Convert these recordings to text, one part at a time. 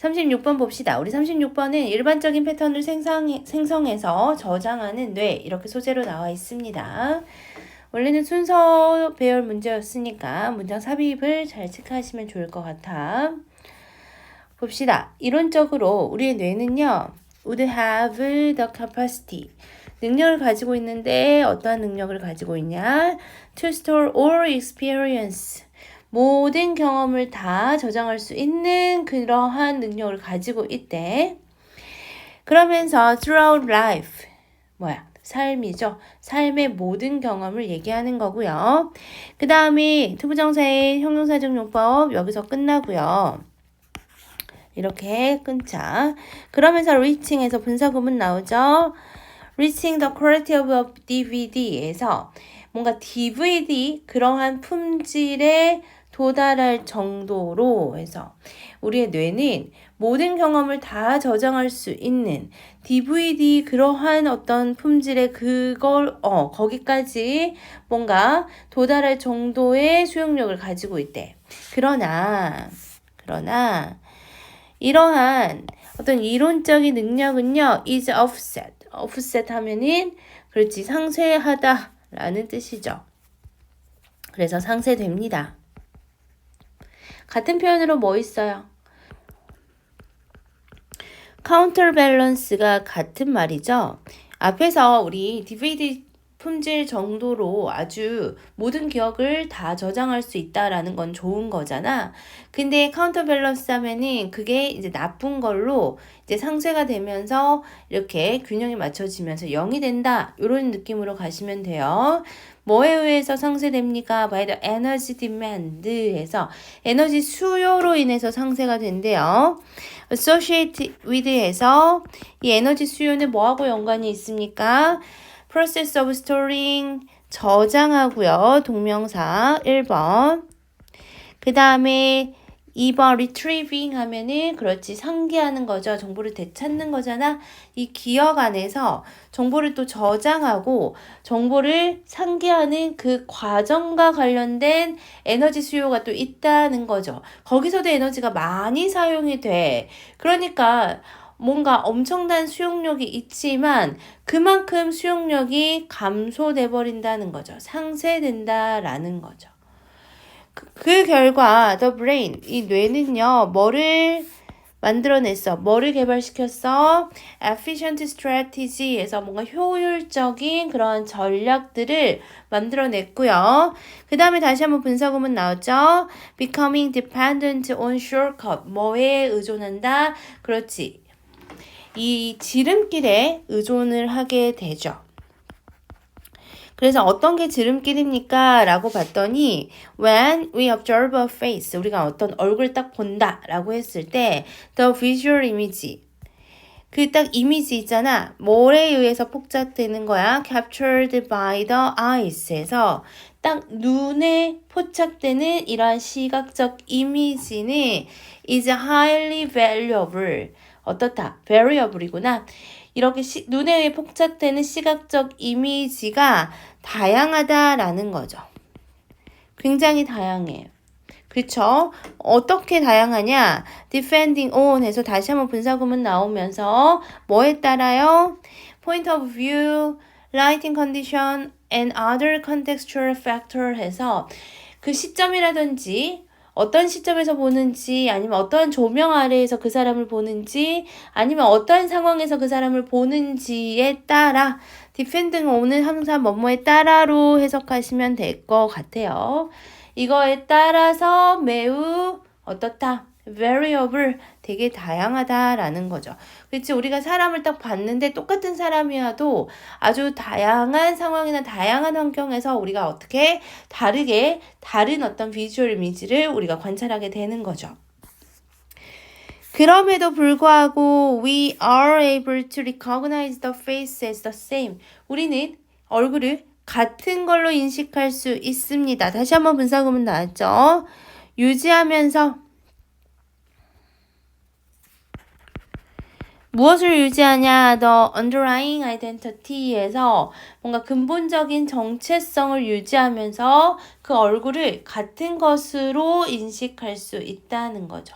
36번 봅시다. 우리 36번은 일반적인 패턴을 생성해서 저장하는 뇌 이렇게 소재로 나와 있습니다. 원래는 순서 배열 문제였으니까 문장 삽입을 잘 체크하시면 좋을 것 같아. 봅시다. 이론적으로 우리의 뇌는요. would have the capacity. 능력을 가지고 있는데 어떠한 능력을 가지고 있냐? to store all experience. 모든 경험을 다 저장할 수 있는 그러한 능력을 가지고 있대. 그러면서 throughout life. 삶이죠. 삶의 모든 경험을 얘기하는 거고요. 그 다음에 투부정사의 형용사적 용법 여기서 끝나고요. 이렇게 끊자. 그러면서 reaching에서 분사구문 나오죠. reaching the quality of a DVD에서 뭔가 DVD 그러한 품질에 도달할 정도로 해서 우리의 뇌는 모든 경험을 다 저장할 수 있는 DVD 그러한 어떤 품질의 그걸 거기까지 뭔가 도달할 정도의 수용력을 가지고 있대. 그러나 이러한 어떤 이론적인 능력은요, is offset. offset 하면은 그렇지 상쇄하다 라는 뜻이죠. 그래서 상쇄됩니다. 같은 표현으로 뭐 있어요? counterbalance가 같은 말이죠. 앞에서 우리 DVD 품질 정도로 아주 모든 기억을 다 저장할 수 있다라는 건 좋은 거잖아. 근데 카운터밸런스 하면은 그게 이제 나쁜 걸로 이제 상쇄가 되면서 이렇게 균형이 맞춰지면서 0이 된다. 이런 느낌으로 가시면 돼요. 뭐에 의해서 상쇄됩니까? by the energy demand 해서 에너지 수요로 인해서 상쇄가 된대요. associate with 해서 이 에너지 수요는 뭐하고 연관이 있습니까? process of storing 저장하고요. 동명사 1번. 그 다음에 2번 retrieving 하면은 그렇지 상기하는 거죠. 정보를 되찾는 거잖아. 이 기억 안에서 정보를 또 저장하고 정보를 상기하는 그 과정과 관련된 에너지 수요가 또 있다는 거죠. 거기서도 에너지가 많이 사용이 돼. 그러니까 뭔가 엄청난 수용력이 있지만 그만큼 수용력이 감소돼 버린다는 거죠. 상쇄된다라는 거죠. 그 결과 the brain, 이 뇌는요. 뭐를 만들어냈어? 뭐를 개발시켰어? efficient strategy에서 뭔가 효율적인 그런 전략들을 만들어냈고요. 그 다음에 다시 한번 분사구문 나왔죠? becoming dependent on shortcut. 뭐에 의존한다? 그렇지. 이 지름길에 의존을 하게 되죠. 그래서 어떤 게 지름길입니까? 라고 봤더니 when we observe a face, 우리가 어떤 얼굴 딱 본다 라고 했을 때 the visual image, 그 딱 이미지 있잖아. 뭐에 의해서 포착되는 거야? captured by the eyes에서 딱 눈에 포착되는 이러한 시각적 이미지는 is highly valuable. 어떻다? variable이구나. 이렇게 눈에 의해 포착되는 시각적 이미지가 다양하다라는 거죠. 굉장히 다양해요. 그렇죠? 어떻게 다양하냐? depending on 해서 다시 한번 분사구문 나오면서 뭐에 따라요? point of view, lighting condition, and other contextual factor 해서 그 시점이라든지 어떤 시점에서 보는지 아니면 어떠한 조명 아래에서 그 사람을 보는지 아니면 어떠한 상황에서 그 사람을 보는지에 따라 depending on은 항상 뭐뭐에 따라로 해석하시면 될 것 같아요. 이거에 따라서 매우 어떻다? variable, 되게 다양하다라는 거죠. 그렇지? 우리가 사람을 딱 봤는데 똑같은 사람이어도 아주 다양한 상황이나 다양한 환경에서 우리가 어떻게 다르게 다른 어떤 비주얼 이미지를 우리가 관찰하게 되는 거죠. 그럼에도 불구하고 we are able to recognize the face as the same. 우리는 얼굴을 같은 걸로 인식할 수 있습니다. 다시 한번 분사구문 나왔죠? 유지하면서 무엇을 유지하냐? The underlying identity에서 뭔가 근본적인 정체성을 유지하면서 그 얼굴을 같은 것으로 인식할 수 있다는 거죠.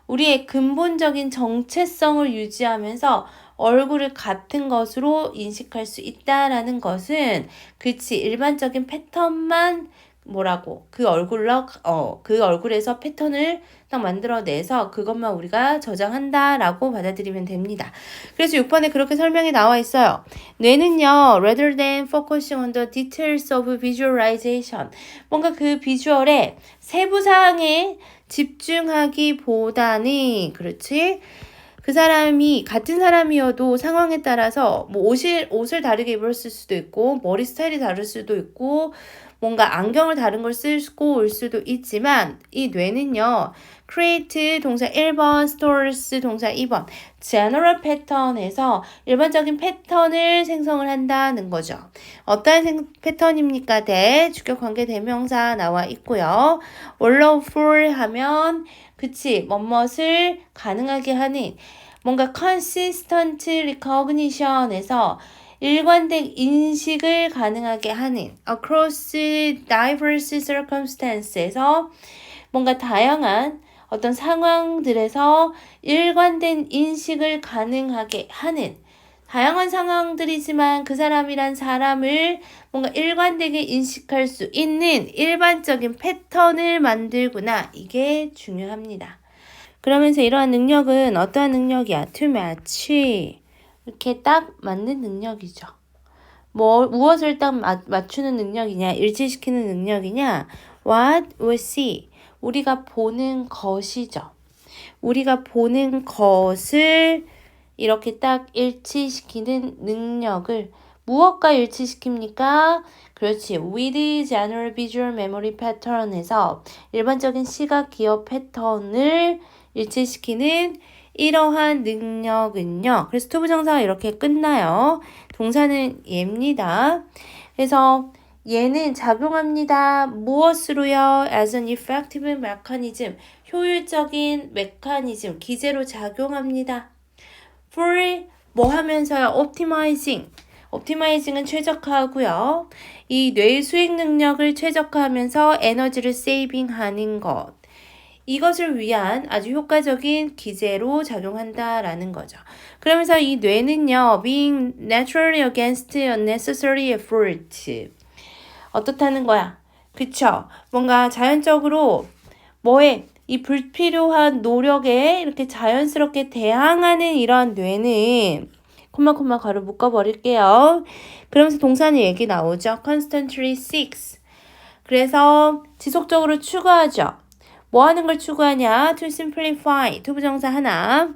우리의 근본적인 정체성을 유지하면서 얼굴을 같은 것으로 인식할 수 있다라는 것은 그치 일반적인 패턴만 뭐라고 그 얼굴에서 패턴을 딱 만들어내서 그것만 우리가 저장한다라고 받아들이면 됩니다. 그래서 6번에 그렇게 설명이 나와 있어요. 뇌는요, rather than focusing on the details of visualization, 뭔가 그 비주얼의 세부 사항에 집중하기보다는 그렇지? 그 사람이 같은 사람이어도 상황에 따라서 뭐 옷을 다르게 입었을 수도 있고 머리 스타일이 다를 수도 있고 뭔가 안경을 다른 걸 쓰고 올 수도 있지만 이 뇌는요. create 동사 1번, stores 동사 2번 general 패턴에서 일반적인 패턴을 생성을 한다는 거죠. 어떠한 패턴입니까? 주격 관계 대명사 나와 있고요. allow 하면 그치 뭐뭇을 가능하게 하는 뭔가 consistent recognition에서 일관된 인식을 가능하게 하는 across diverse circumstances에서 뭔가 다양한 어떤 상황들에서 일관된 인식을 가능하게 하는 다양한 상황들이지만 그 사람이란 사람을 뭔가 일관되게 인식할 수 있는 일반적인 패턴을 만들구나. 이게 중요합니다. 그러면서 이러한 능력은 어떠한 능력이야? To match. 이렇게 딱 맞는 능력이죠. 무엇을 딱 맞추는 능력이냐? 일치시키는 능력이냐? What we see. 우리가 보는 것이죠. 우리가 보는 것을 이렇게 딱 일치시키는 능력을 무엇과 일치시킵니까? 그렇지. With general visual memory pattern에서 일반적인 시각 기억 패턴을 일치시키는 이러한 능력은요. 그래서 투부정사가 이렇게 끝나요. 동사는 얘입니다. 그래서 얘는 작용합니다. 무엇으로요? As an effective mechanism. 효율적인 메커니즘, 기제로 작용합니다. For 뭐 하면서요? Optimizing. 옵티마이징은 최적화하고요. 이 뇌의 수익 능력을 최적화하면서 에너지를 세이빙하는 것. 이것을 위한 아주 효과적인 기제로 작용한다라는 거죠. 그러면서 이 뇌는요, being naturally against unnecessary effort. 어떻다는 거야? 그쵸? 뭔가 자연적으로 이 불필요한 노력에 이렇게 자연스럽게 대항하는 이러한 뇌는 콤마 가로 묶어버릴게요. 그러면서 동사는 얘기 나오죠. constantly seeks. 그래서 지속적으로 추구하죠. 뭐 하는 걸 추구하냐? to simplify. 투부정사 하나.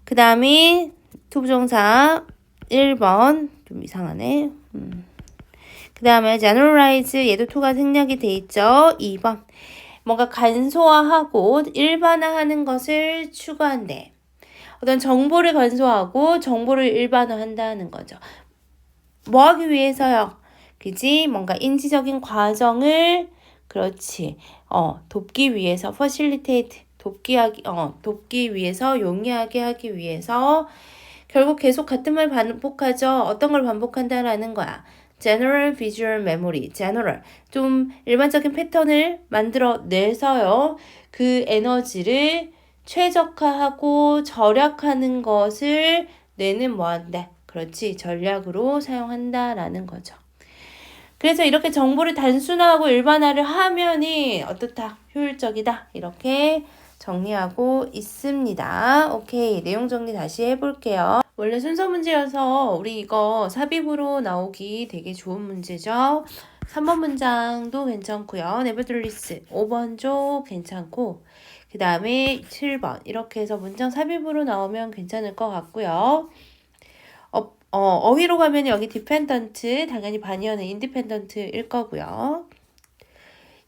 그 다음에 투부정사 1번. 좀 이상하네. 그 다음에 generalize. 얘도 to가 생략이 돼 있죠. 2번. 뭔가 간소화하고 일반화하는 것을 추구한대. 어떤 정보를 간소화하고 정보를 일반화한다는 거죠. 뭐 하기 위해서요? 그지? 뭔가 인지적인 과정을 그렇지. 돕기 위해서 facilitate 돕기 위해서 용이하게 하기 위해서 결국 계속 같은 말 반복하죠. 어떤 걸 반복한다라는 거야. general visual memory. general. 좀 일반적인 패턴을 만들어내서요. 그 에너지를 최적화하고 절약하는 것을 뇌는 뭐한다? 그렇지. 전략으로 사용한다라는 거죠. 그래서 이렇게 정보를 단순화하고 일반화를 하면이 어떻다? 효율적이다. 이렇게 정리하고 있습니다. 오케이. 내용 정리 다시 해볼게요. 원래 순서 문제여서 우리 이거 삽입으로 나오기 되게 좋은 문제죠. 3번 문장도 괜찮고요. nevertheless 5번 쪽 괜찮고 그 다음에 7번 이렇게 해서 문장 삽입으로 나오면 괜찮을 것 같고요. 어휘로 가면 여기 dependent 당연히 반의어는 independent일 거고요.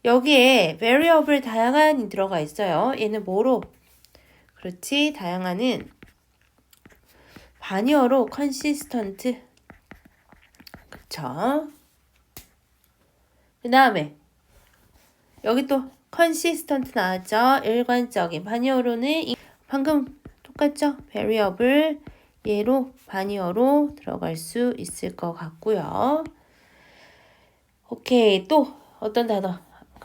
여기에 variable 다양한이 들어가 있어요. 얘는 뭐로? 그렇지. 다양한은 반의어로 consistent. 그쵸? 그 다음에 여기 또 consistent 나왔죠? 일관적인. 반의어로는 방금 똑같죠? variable 얘로 반의어로 들어갈 수 있을 것 같고요. 오케이. 또 어떤 단어?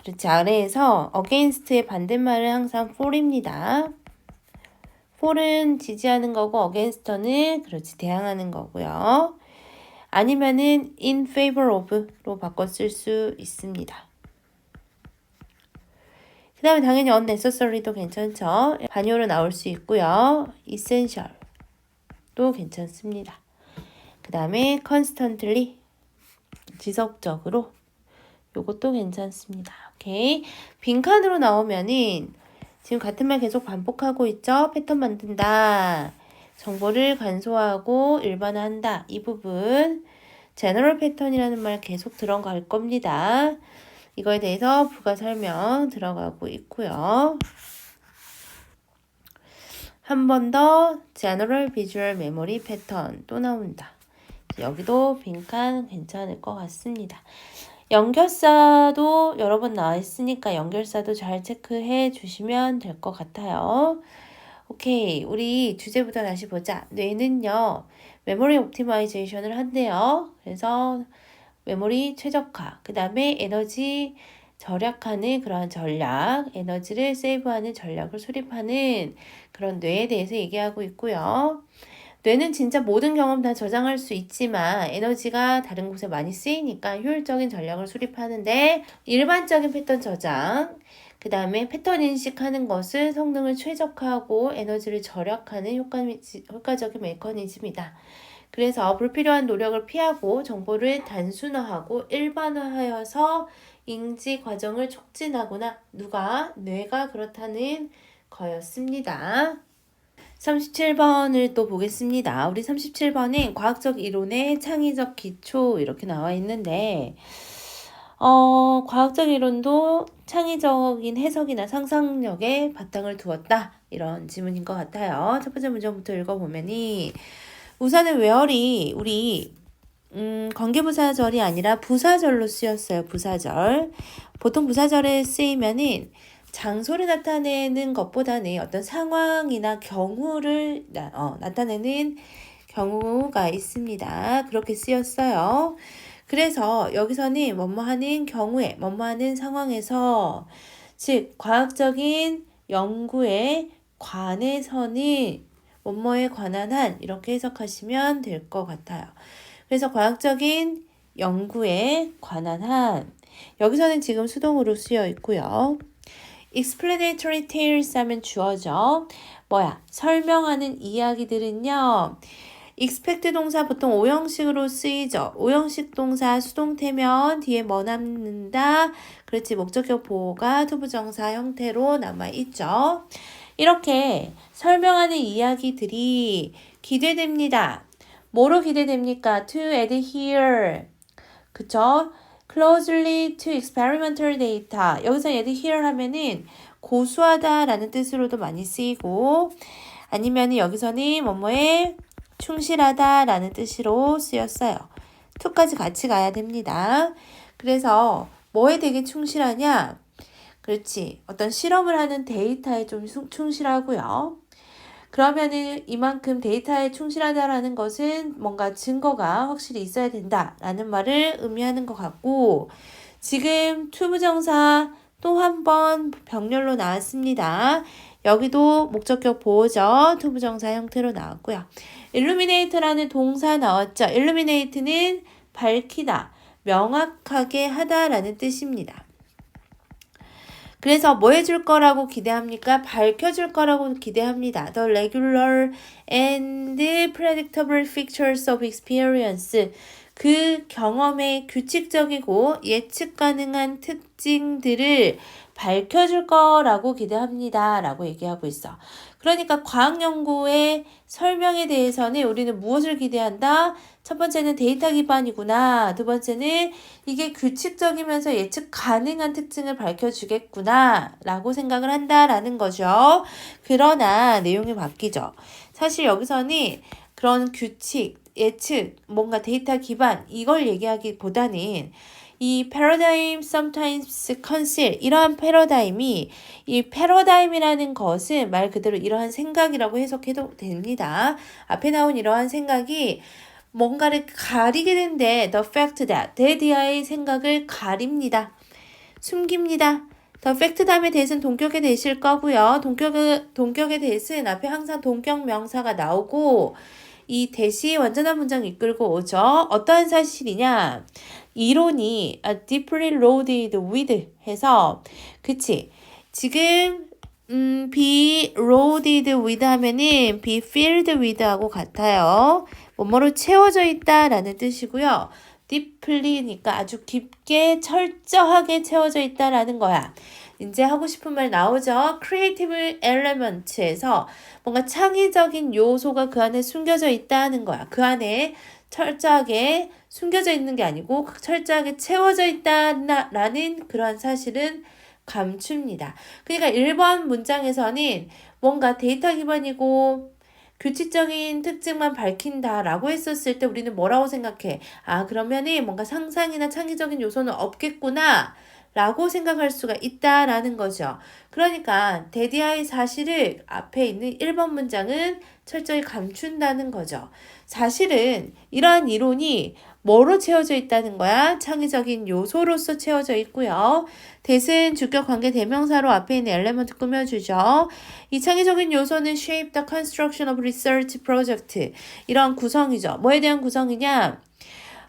그렇지. 아래에서 against의 반대말은 항상 for입니다. for은 지지하는 거고 against는 그렇지. 대항하는 거고요. 아니면은 in favor of로 바꿔 쓸 수 있습니다. 그 다음에 당연히 unnecessary도 괜찮죠. 반요로 나올 수 있고요. essential도 괜찮습니다. 그 다음에 constantly 지속적으로 요것도 괜찮습니다. 오케이. 빈칸으로 나오면은 지금 같은 말 계속 반복하고 있죠. 패턴 만든다. 정보를 간소화하고 일반화한다. 이 부분 제너럴 패턴이라는 말 계속 들어갈 겁니다. 이거에 대해서 부가 설명 들어가고 있고요. 한 번 더 General Visual Memory Pattern 또 나온다. 여기도 빈칸 괜찮을 것 같습니다. 연결사도 여러 번 나와 있으니까 연결사도 잘 체크해 주시면 될 것 같아요. 오케이, 우리 주제부터 다시 보자. 뇌는요, 메모리 옵티마이제이션을 한대요. 그래서 메모리 최적화, 그 다음에 에너지 절약하는 그러한 전략, 에너지를 세이브하는 전략을 수립하는 그런 뇌에 대해서 얘기하고 있고요. 뇌는 진짜 모든 경험 다 저장할 수 있지만 에너지가 다른 곳에 많이 쓰이니까 효율적인 전략을 수립하는데 일반적인 패턴 저장, 그 다음에 패턴 인식하는 것은 성능을 최적화하고 에너지를 절약하는 효과적인 메커니즘이다. 그래서 불필요한 노력을 피하고 정보를 단순화하고 일반화하여서 인지 과정을 촉진하거나 뇌가 그렇다는 거였습니다. 37번을 또 보겠습니다. 우리 37번은 과학적 이론의 창의적 기초 이렇게 나와 있는데 과학적 이론도 창의적인 해석이나 상상력에 바탕을 두었다. 이런 지문인 것 같아요. 첫 번째 문장부터 읽어보면이 우선은 where이 우리 관계부사절이 아니라 부사절로 쓰였어요. 부사절. 보통 부사절에 쓰이면은 장소를 나타내는 것보다는 어떤 상황이나 경우를 나타내는 경우가 있습니다. 그렇게 쓰였어요. 그래서 여기서는 뭐뭐하는 경우에, 뭐뭐하는 상황에서 즉 과학적인 연구에 관해서는 뭐뭐에 관한 한 이렇게 해석하시면 될 것 같아요. 그래서 과학적인 연구에 관한 한 여기서는 지금 수동으로 쓰여 있고요. explanatory tales 하면 주어죠. 설명하는 이야기들은요. expect 동사 보통 오형식으로 쓰이죠. 오형식 동사 수동태면 뒤에 뭐 남는다. 그렇지. 목적격 보호가 투부정사 형태로 남아있죠. 이렇게 설명하는 이야기들이 기대됩니다. 뭐로 기대됩니까? To adhere. 그쵸? closely to experimental data. 여기서 adhere 하면은 고수하다 라는 뜻으로도 많이 쓰이고 아니면 여기서는 뭐뭐에 충실하다 라는 뜻으로 쓰였어요. to까지 같이 가야 됩니다. 그래서 뭐에 되게 충실하냐? 그렇지. 어떤 실험을 하는 데이터에 좀 충실하고요. 그러면은 이만큼 데이터에 충실하다라는 것은 뭔가 증거가 확실히 있어야 된다라는 말을 의미하는 것 같고 지금 투부정사 또 한 번 병렬로 나왔습니다. 여기도 목적격 보호죠. 투부정사 형태로 나왔고요. illuminate라는 동사 나왔죠. illuminate는 밝히다, 명확하게 하다라는 뜻입니다. 그래서 뭐 해줄 거라고 기대합니까? 밝혀줄 거라고 기대합니다. The regular and predictable features of experience. 그 경험의 규칙적이고 예측 가능한 특징들을 밝혀줄 거라고 기대합니다. 라고 얘기하고 있어. 그러니까 과학 연구의 설명에 대해서는 우리는 무엇을 기대한다? 첫 번째는 데이터 기반이구나. 두 번째는 이게 규칙적이면서 예측 가능한 특징을 밝혀주겠구나. 라고 생각을 한다라는 거죠. 그러나 내용이 바뀌죠. 사실 여기서는 그런 규칙, 예측, 뭔가 데이터 기반 이걸 얘기하기보다는 이 paradigm sometimes conceal 이러한 패러다임이 이 패러다임이라는 것은 말 그대로 이러한 생각이라고 해석해도 됩니다. 앞에 나온 이러한 생각이 뭔가를 가리게 된데 the fact that 대디아의 생각을 가립니다. 숨깁니다. The fact 다음에 대신 동격에 대실 거고요. 동격에 대신 앞에 항상 동격 명사가 나오고 이 대시 완전한 문장 이끌고 오죠. 어떠한 사실이냐? 이론이 deeply loaded with 해서 그치? 지금 be loaded with 하면은 be filled with 하고 같아요. 뭐뭐로 채워져 있다라는 뜻이고요. deeply니까 아주 깊게 철저하게 채워져 있다라는 거야. 이제 하고 싶은 말 나오죠. creative element에서 뭔가 창의적인 요소가 그 안에 숨겨져 있다는 거야. 그 안에 철저하게 숨겨져 있는 게 아니고 철저하게 채워져 있다라는 그런 사실은 감춥니다. 그러니까 1번 문장에서는 뭔가 데이터 기반이고 규칙적인 특징만 밝힌다라고 했었을 때 우리는 뭐라고 생각해? 아, 그러면은 뭔가 상상이나 창의적인 요소는 없겠구나 라고 생각할 수가 있다라는 거죠. 그러니까 대디아의 사실을 앞에 있는 1번 문장은 철저히 감춘다는 거죠. 사실은 이러한 이론이 뭐로 채워져 있다는 거야? 창의적인 요소로서 채워져 있고요. 대신 주격 관계 대명사로 앞에 있는 엘레먼트 꾸며주죠. 이 창의적인 요소는 shape the construction of research project. 이런 구성이죠. 뭐에 대한 구성이냐?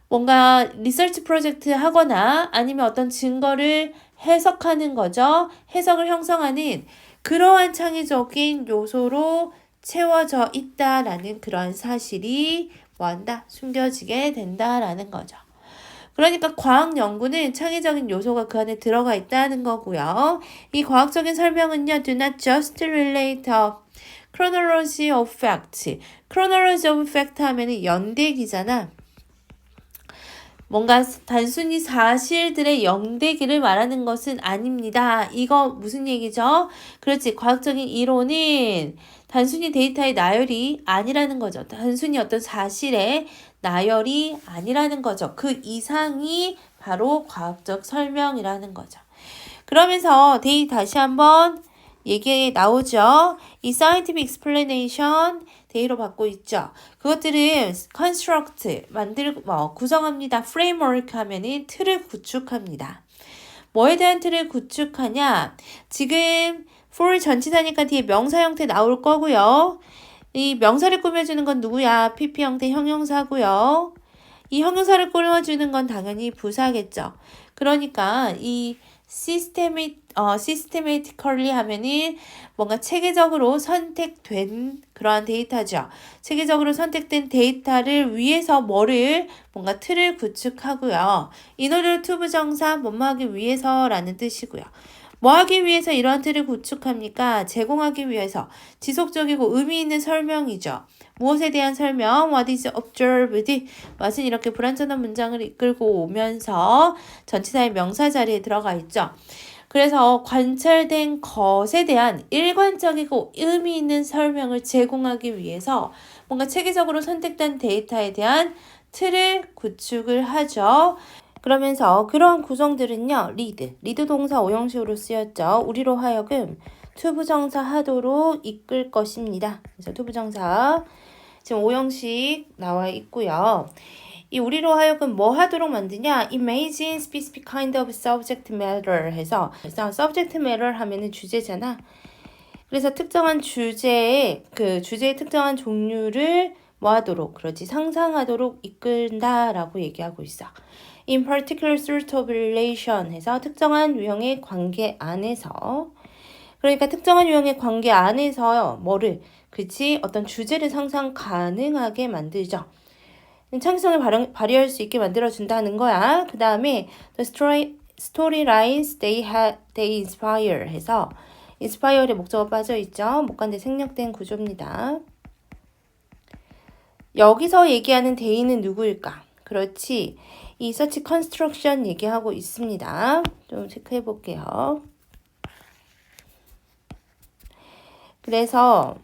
뭔가 리서치 프로젝트 하거나 아니면 어떤 증거를 해석하는 거죠. 해석을 형성하는 그러한 창의적인 요소로 채워져 있다라는 그런 사실이 뭐한다? 숨겨지게 된다라는 거죠. 그러니까 과학 연구는 창의적인 요소가 그 안에 들어가 있다는 거고요. 이 과학적인 설명은요, do not just relate a chronology of fact. chronology of fact 하면은 연대기잖아. 뭔가 단순히 사실들의 영대기를 말하는 것은 아닙니다. 이거 무슨 얘기죠? 그렇지. 과학적인 이론은 단순히 데이터의 나열이 아니라는 거죠. 단순히 어떤 사실의 나열이 아니라는 거죠. 그 이상이 바로 과학적 설명이라는 거죠. 그러면서 다시 한번 얘기 나오죠. 이 scientific explanation 데이로 받고 있죠. 그것들은 construct 구성합니다. framework 하면은 틀을 구축합니다. 뭐에 대한 틀을 구축하냐? 지금 for 전치사니까 뒤에 명사 형태 나올 거고요. 이 명사를 꾸며주는 건 누구야? PP 형태 형용사고요. 이 형용사를 꾸며주는 건 당연히 부사겠죠. 그러니까 이 systematically 하면은 뭔가 체계적으로 선택된 그러한 데이터죠. 체계적으로 선택된 데이터를 위해서 뭔가 틀을 구축하고요. in order to 부정사 뭐뭐 하기 위해서라는 뜻이고요. 뭐 하기 위해서 이러한 틀을 구축합니까? 제공하기 위해서 지속적이고 의미 있는 설명이죠. 무엇에 대한 설명? What is observed? what은 이렇게 불완전한 문장을 이끌고 오면서 전치사의 명사 자리에 들어가 있죠. 그래서 관찰된 것에 대한 일관적이고 의미 있는 설명을 제공하기 위해서 뭔가 체계적으로 선택된 데이터에 대한 틀을 구축을 하죠. 그러면서 그러한 구성들은요. 리드 동사 오형식으로 쓰였죠. 우리로 하여금 투부정사 하도록 이끌 것입니다. 그래서 투부정사 지금 오형식 나와 있고요. 이 우리로 하여금 뭐 하도록 만드냐? Imagine specific kind of subject matter 해서 subject matter 하면은 주제잖아. 그래서 특정한 주제의 특정한 종류를 뭐 하도록 그렇지 상상하도록 이끈다라고 얘기하고 있어. In particular sort of relation 해서 특정한 유형의 관계 안에서 그러니까 특정한 유형의 관계 안에서 그치? 어떤 주제를 상상 가능하게 만들죠. 창의성을 발휘할 수 있게 만들어준다는 거야. 그 다음에 the storylines they inspire 해서 inspire의 목적어 빠져있죠. 목관대 생략된 구조입니다. 여기서 얘기하는 they는 누구일까? 그렇지. 이 search construction 얘기하고 있습니다. 좀 체크해 볼게요. 그래서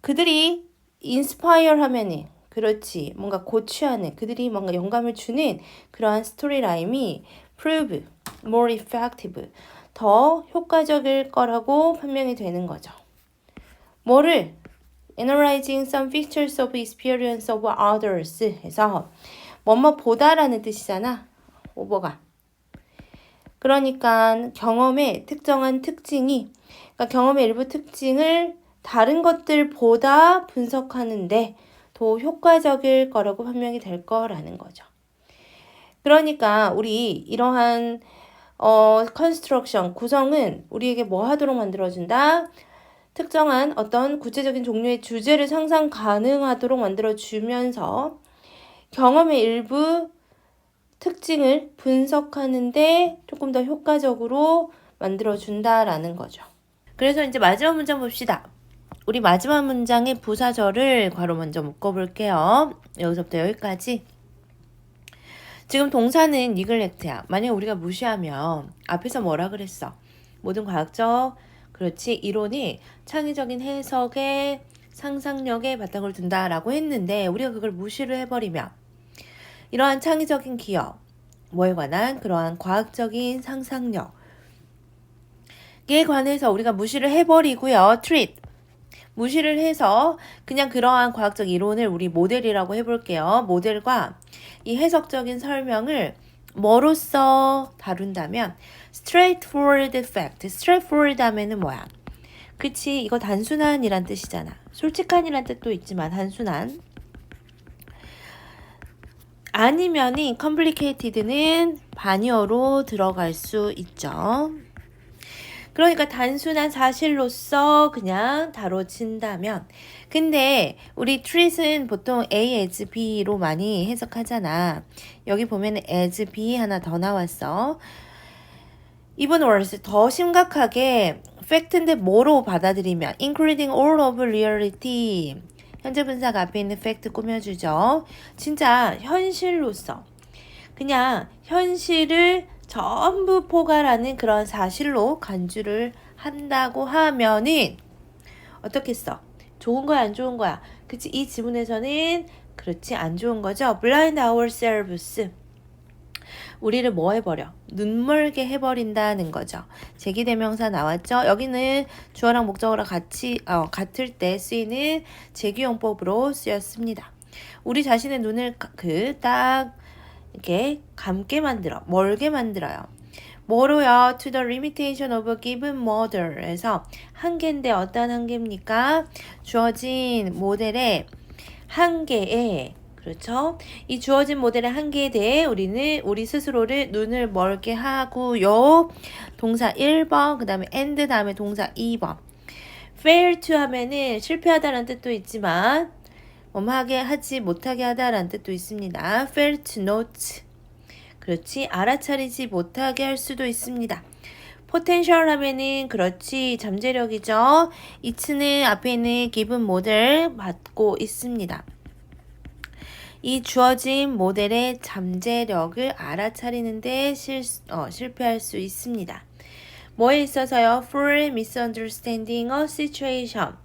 그들이 인스파이어 하면은 그렇지 뭔가 고취하는 그들이 뭔가 영감을 주는 그러한 스토리 라인이 prove more effective 더 효과적일 거라고 판명이 되는 거죠. 뭐를 analyzing some features of experience of others 해서 뭐뭐 보다라는 뜻이잖아. 오버가. 그러니까 경험의 특정한 특징이, 그러니까 경험의 일부 특징을 다른 것들보다 분석하는데 더 효과적일 거라고 판명이 될 거라는 거죠. 그러니까 우리 이러한 컨스트럭션, 구성은 우리에게 뭐 하도록 만들어준다? 특정한 어떤 구체적인 종류의 주제를 상상 가능하도록 만들어주면서 경험의 일부 특징을 분석하는데 조금 더 효과적으로 만들어준다라는 거죠. 그래서 이제 마지막 문장 봅시다. 우리 마지막 문장의 부사절을 괄호 먼저 묶어볼게요. 여기서부터 여기까지. 지금 동사는 neglect야. 만약에 우리가 무시하면 앞에서 뭐라 그랬어? 모든 과학적, 그렇지, 이론이 창의적인 해석에 상상력에 바탕을 둔다라고 했는데 우리가 그걸 무시를 해버리면 이러한 창의적인 기업, 뭐에 관한 그러한 과학적인 상상력에 관해서 우리가 무시를 해버리고요. treat, 무시를 해서 그냥 그러한 과학적 이론을 우리 모델이라고 해볼게요. 모델과 이 해석적인 설명을 뭐로써 다룬다면 straightforward fact, straightforward 하면은 뭐야? 그치, 이거 단순한이란 뜻이잖아. 솔직한이란 뜻도 있지만 단순한. 아니면이 complicated는 반의어로 들어갈 수 있죠. 그러니까 단순한 사실로서 그냥 다뤄진다면, 근데 우리 treat은 보통 A as B로 많이 해석하잖아. 여기 보면 as B 하나 더 나왔어. even worse, 더 심각하게 fact인데 뭐로 받아들이면 including all of reality, 현재 분사가 앞에 있는 fact 꾸며주죠. 진짜 현실로서 그냥 현실을 전부 포괄하는 그런 사실로 간주를 한다고 하면은 어떻겠어? 좋은 거야, 안 좋은 거야? 그치? 이 지문에서는 그렇지, 안 좋은 거죠? blind ourselves, 우리를 뭐 해버려? 눈멀게 해버린다는 거죠. 제기대명사 나왔죠? 여기는 주어랑 목적어랑 같을 때 쓰이는 제기용법으로 쓰였습니다. 우리 자신의 눈을 딱 이렇게 감게 만들어, 멀게 만들어요. 뭐로요? To the limitation of a given model에서 한계인데 어떤 한계입니까? 주어진 모델의 한계에, 그렇죠? 이 주어진 모델의 한계에 대해 우리는 우리 스스로를 눈을 멀게 하고요. 동사 1번, 그 다음에 and 다음에 동사 2번. fail to 하면은 실패하다라는 뜻도 있지만 하게 하지 못하게 하다라는 뜻도 있습니다. fail to note, 그렇지, 알아차리지 못하게 할 수도 있습니다. potential 하면은 그렇지, 잠재력이죠. it는 앞에 있는 given 모델 받고 있습니다. 이 주어진 모델의 잠재력을 알아차리는데 실패할 수 있습니다. 뭐에 있어서요? for misunderstanding a situation,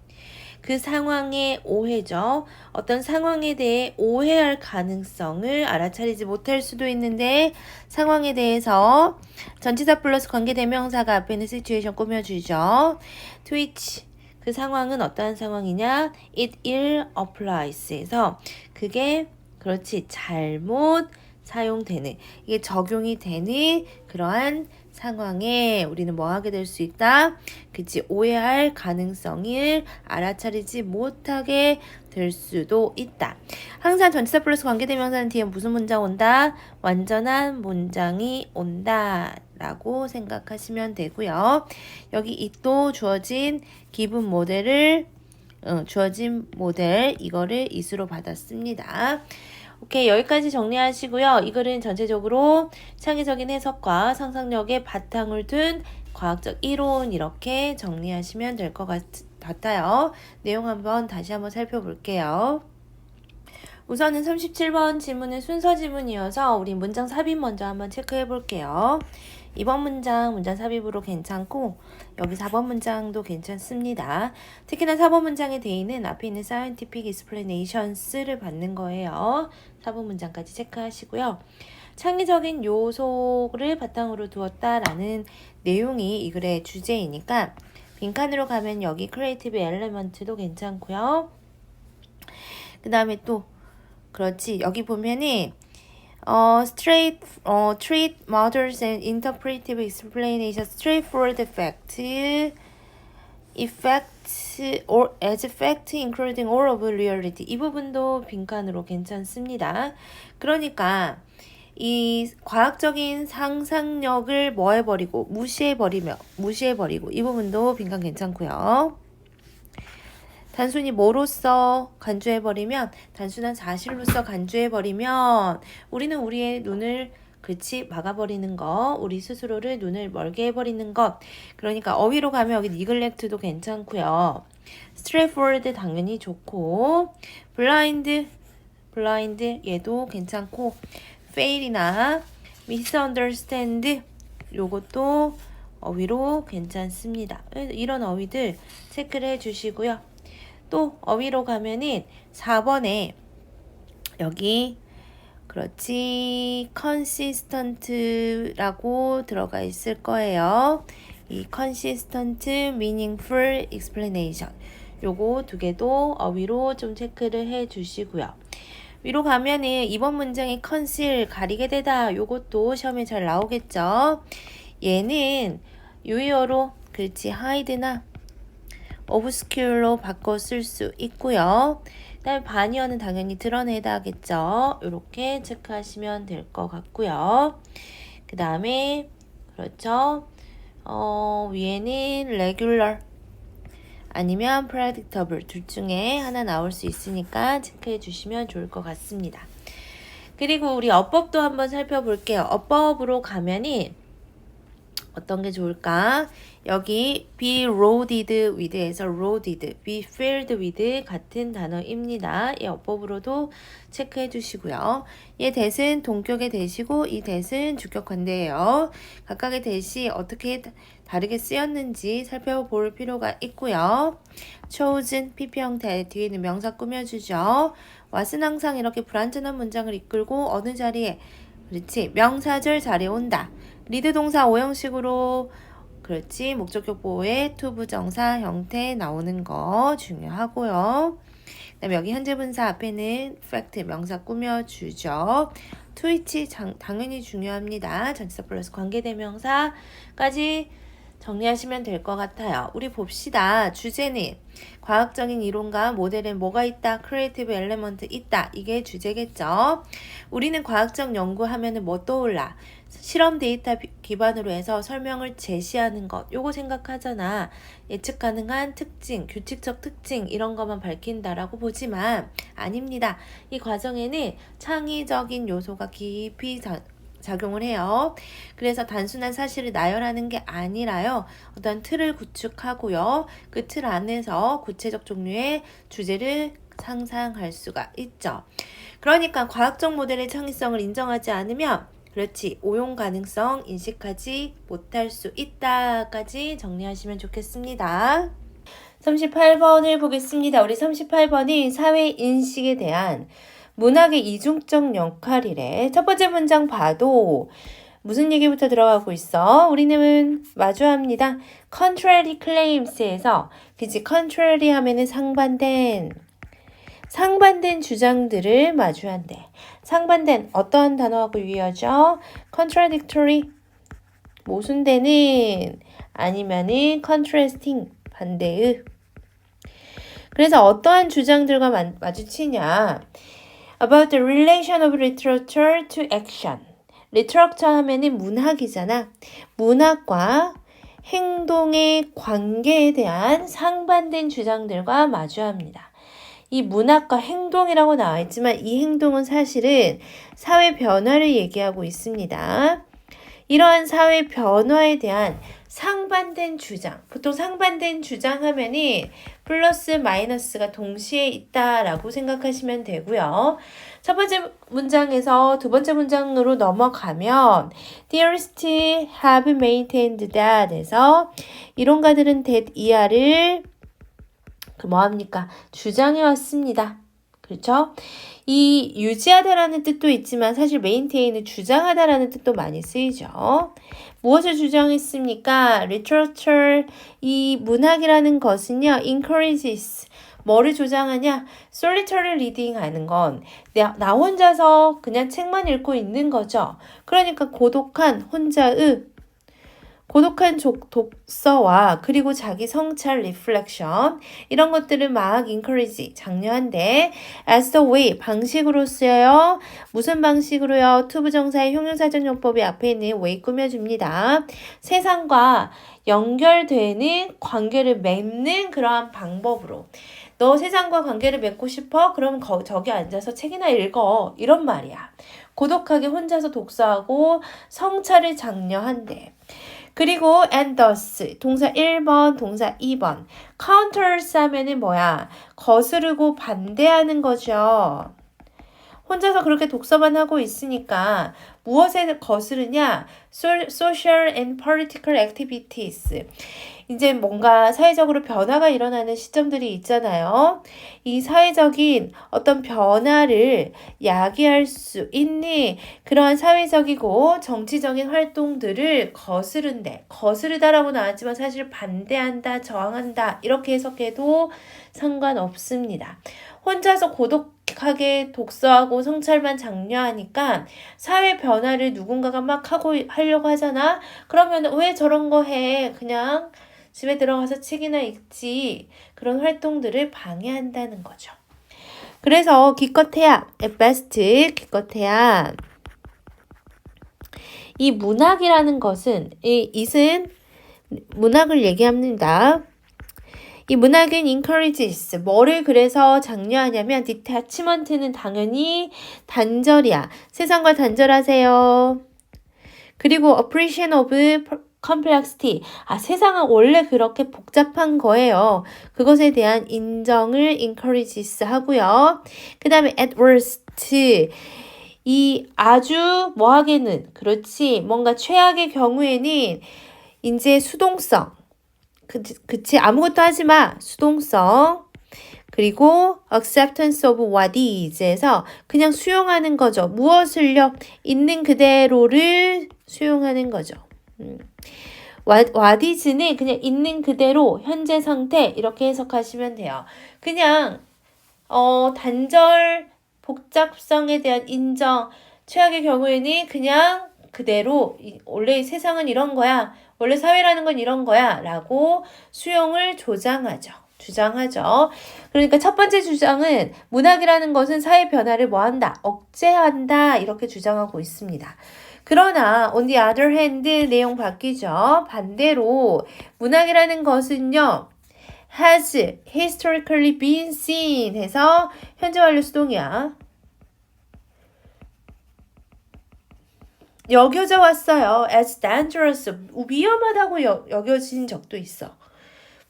그 상황의 오해죠. 어떤 상황에 대해 오해할 가능성을 알아차리지 못할 수도 있는데 상황에 대해서 전치사 플러스 관계대명사가 앞에 있는 situation 꾸며주죠. to which, 그 상황은 어떠한 상황이냐? it ill applies에서 그게 그렇지, 잘못 사용되는, 이게 적용이 되는 그러한 상황에 우리는 뭐 하게 될 수 있다? 그치, 오해할 가능성을 알아차리지 못하게 될 수도 있다. 항상 전치사 플러스 관계대명사는 뒤에 무슨 문장 온다? 완전한 문장이 온다 라고 생각하시면 되고요. 여기 it도 주어진 기본 모델을 주어진 모델 이거를 it으로 받았습니다. 오케이, 여기까지 정리하시고요. 이 글은 전체적으로 창의적인 해석과 상상력에 바탕을 둔 과학적 이론, 이렇게 정리하시면 될 것 같아요. 내용 다시 한번 살펴볼게요. 우선은 37번 지문은 순서 지문이어서 우리 문장 삽입 먼저 한번 체크해 볼게요. 2번 문장 삽입으로 괜찮고 여기 4번 문장도 괜찮습니다. 특히나 4번 문장의 대의는 앞에 있는 scientific explanations를 받는 거예요. 4번 문장까지 체크하시고요. 창의적인 요소를 바탕으로 두었다라는 내용이 이 글의 주제이니까 빈칸으로 가면 여기 creative element도 괜찮고요. 그 다음에 또 그렇지, 여기 보면은 treat models and interpretive explanation straightforward effect or as fact including all of reality. 이 부분도 빈칸으로 괜찮습니다. 그러니까 이 과학적인 상상력을 뭐 해버리고 무시해버리고 이 부분도 빈칸 괜찮고요. 단순히 뭐로써 간주해버리면 단순한 사실로서 간주해버리면 우리는 우리의 눈을 그치 막아버리는 거, 우리 스스로를 눈을 멀게 해버리는 것. 그러니까 어휘로 가면 여기 neglect도 괜찮고요. straightforward 당연히 좋고 blind 얘도 괜찮고 fail이나 misunderstand 요것도 어휘로 괜찮습니다. 이런 어휘들 체크를 해주시고요. 또 어휘로 가면은 4번에 여기 그렇지 consistent라고 들어가 있을 거예요. 이 consistent, meaningful explanation 요거 두 개도 어휘로 좀 체크를 해 주시고요. 위로 가면은 이번 문장이 conceal 가리게 되다 요것도 시험에 잘 나오겠죠. 얘는 유의어로 그렇지 hide나 obscure로 바꿔 쓸 수 있고요. 그다음에 반의어는 당연히 드러내다 하겠죠. 이렇게 체크하시면 될 것 같고요. 그 다음에 그렇죠. 위에는 regular 아니면 predictable 둘 중에 하나 나올 수 있으니까 체크해 주시면 좋을 것 같습니다. 그리고 우리 어법도 한번 살펴볼게요. 어법으로 가면은 어떤 게 좋을까? 여기 be loaded with에서 loaded, be filled with 같은 단어입니다. 이 어법으로도 체크해 주시고요. 얘 대신 동격의 대시고 이 대신 주격관대예요. 각각의 대시 어떻게 다르게 쓰였는지 살펴볼 필요가 있고요. chosen, pp 형태 뒤에는 명사 꾸며주죠. what은 항상 이렇게 불완전한 문장을 이끌고 어느 자리에 그렇지 명사절 자리에 온다. 리드 동사 오형식으로 그렇지 목적격 보호의 to 부정사 형태 나오는 거 중요하고요. 그다음에 여기 현재 분사 앞에는 fact 명사 꾸며주죠. to which 당연히 중요합니다. 전치사 플러스 관계대명사까지 정리하시면 될 것 같아요. 우리 봅시다. 주제는 과학적인 이론과 모델에 뭐가 있다? 크리에이티브 엘레먼트 있다. 이게 주제겠죠. 우리는 과학적 연구하면 뭐 떠올라? 실험 데이터 기반으로 해서 설명을 제시하는 것. 요거 생각하잖아. 예측 가능한 특징, 규칙적 특징 이런 것만 밝힌다라고 보지만 아닙니다. 이 과정에는 창의적인 요소가 깊이 작용을 해요. 그래서 단순한 사실을 나열하는 게 아니라요. 어떤 틀을 구축하고요. 그 틀 안에서 구체적 종류의 주제를 상상할 수가 있죠. 그러니까 과학적 모델의 창의성을 인정하지 않으면 그렇지 오용 가능성 인식하지 못할 수 있다까지 정리하시면 좋겠습니다. 38번을 보겠습니다. 우리 38번이 사회인식에 대한 문학의 이중적 역할이래. 첫 번째 문장 봐도 무슨 얘기부터 들어가고 있어? 우리는 마주합니다. contrary claims에서 그치 contrary 하면은 상반된 주장들을 마주한대. 상반된 어떠한 단어하고 유의하죠? contradictory 모순되는 아니면은 contrasting 반대의. 그래서 어떠한 주장들과 마주치냐? About the relation of literature to action. literature 하면은 문학이잖아. 문학과 행동의 관계에 대한 상반된 주장들과 마주합니다. 이 문학과 행동이라고 나와 있지만 이 행동은 사실은 사회 변화를 얘기하고 있습니다. 이러한 사회 변화에 대한 상반된 주장. 보통 상반된 주장 하면은 플러스 마이너스가 동시에 있다라고 생각하시면 되고요. 첫 번째 문장에서 두 번째 문장으로 넘어가면 theorists have maintained that 에서 이론가들은 that 이하를 뭐합니까? 주장해 왔습니다. 그렇죠? 이 유지하다라는 뜻도 있지만 사실 maintain은 주장하다라는 뜻도 많이 쓰이죠. 무엇을 주장했습니까? literature, 이 문학이라는 것은요, encourages, 뭐를 조장하냐? solitary reading 하는 건 나 혼자서 그냥 책만 읽고 있는 거죠. 그러니까 고독한 독서와 그리고 자기 성찰 리플렉션 이런 것들은 막 encourage 장려한데 as the way 방식으로 쓰여요. 무슨 방식으로요? 투부정사의 형용사전용법이 앞에 있는 way 꾸며줍니다. 세상과 연결되는 관계를 맺는 그러한 방법으로 너 세상과 관계를 맺고 싶어? 그럼 저기 앉아서 책이나 읽어. 이런 말이야. 고독하게 혼자서 독서하고 성찰을 장려한대. 그리고 and thus 동사 1번, 동사 2번 counters 하면은 뭐야? 거스르고 반대하는 거죠. 혼자서 그렇게 독서만 하고 있으니까 무엇에 거스르냐? social and political activities. 이제 뭔가 사회적으로 변화가 일어나는 시점들이 있잖아요. 이 사회적인 어떤 변화를 야기할 수 있는 그러한 사회적이고 정치적인 활동들을 거스른대. 거스르다라고 나왔지만 사실 반대한다, 저항한다 이렇게 해석해도 상관없습니다. 혼자서 고독하게 독서하고 성찰만 장려하니까 사회 변화를 누군가가 막 하려고 하잖아. 그러면 왜 저런 거 해? 그냥 집에 들어가서 책이나 읽지. 그런 활동들을 방해한다는 거죠. 그래서 기껏해야 at best 기껏해야 이 문학이라는 것은 it은 문학을 얘기합니다. 이 문학은 encourages 뭐를 그래서 장려하냐면 detachment는 당연히 단절이야. 세상과 단절하세요. 그리고 appreciation of complexity. 세상은 원래 그렇게 복잡한 거예요. 그것에 대한 인정을 encourages 하고요. 그 다음에 at worst. 이 아주 뭐하게는 그렇지 뭔가 최악의 경우에는 이제 수동성. 그치 아무것도 하지 마. 수동성. 그리고 acceptance of what is에서 그냥 수용하는 거죠. 무엇을요? 있는 그대로를 수용하는 거죠. what is는 그냥 있는 그대로 현재 상태 이렇게 해석하시면 돼요. 그냥 단절 복잡성에 대한 인정 최악의 경우에는 그냥 그대로 원래 세상은 이런 거야. 원래 사회라는 건 이런 거야 라고 수용을 주장하죠. 그러니까 첫 번째 주장은 문학이라는 것은 사회 변화를 뭐한다? 억제한다 이렇게 주장하고 있습니다. 그러나 on the other hand 내용 바뀌죠. 반대로 문학이라는 것은요. has historically been seen 해서 현재 완료 수동이야. 여겨져 왔어요. as dangerous 위험하다고 여겨진 적도 있어.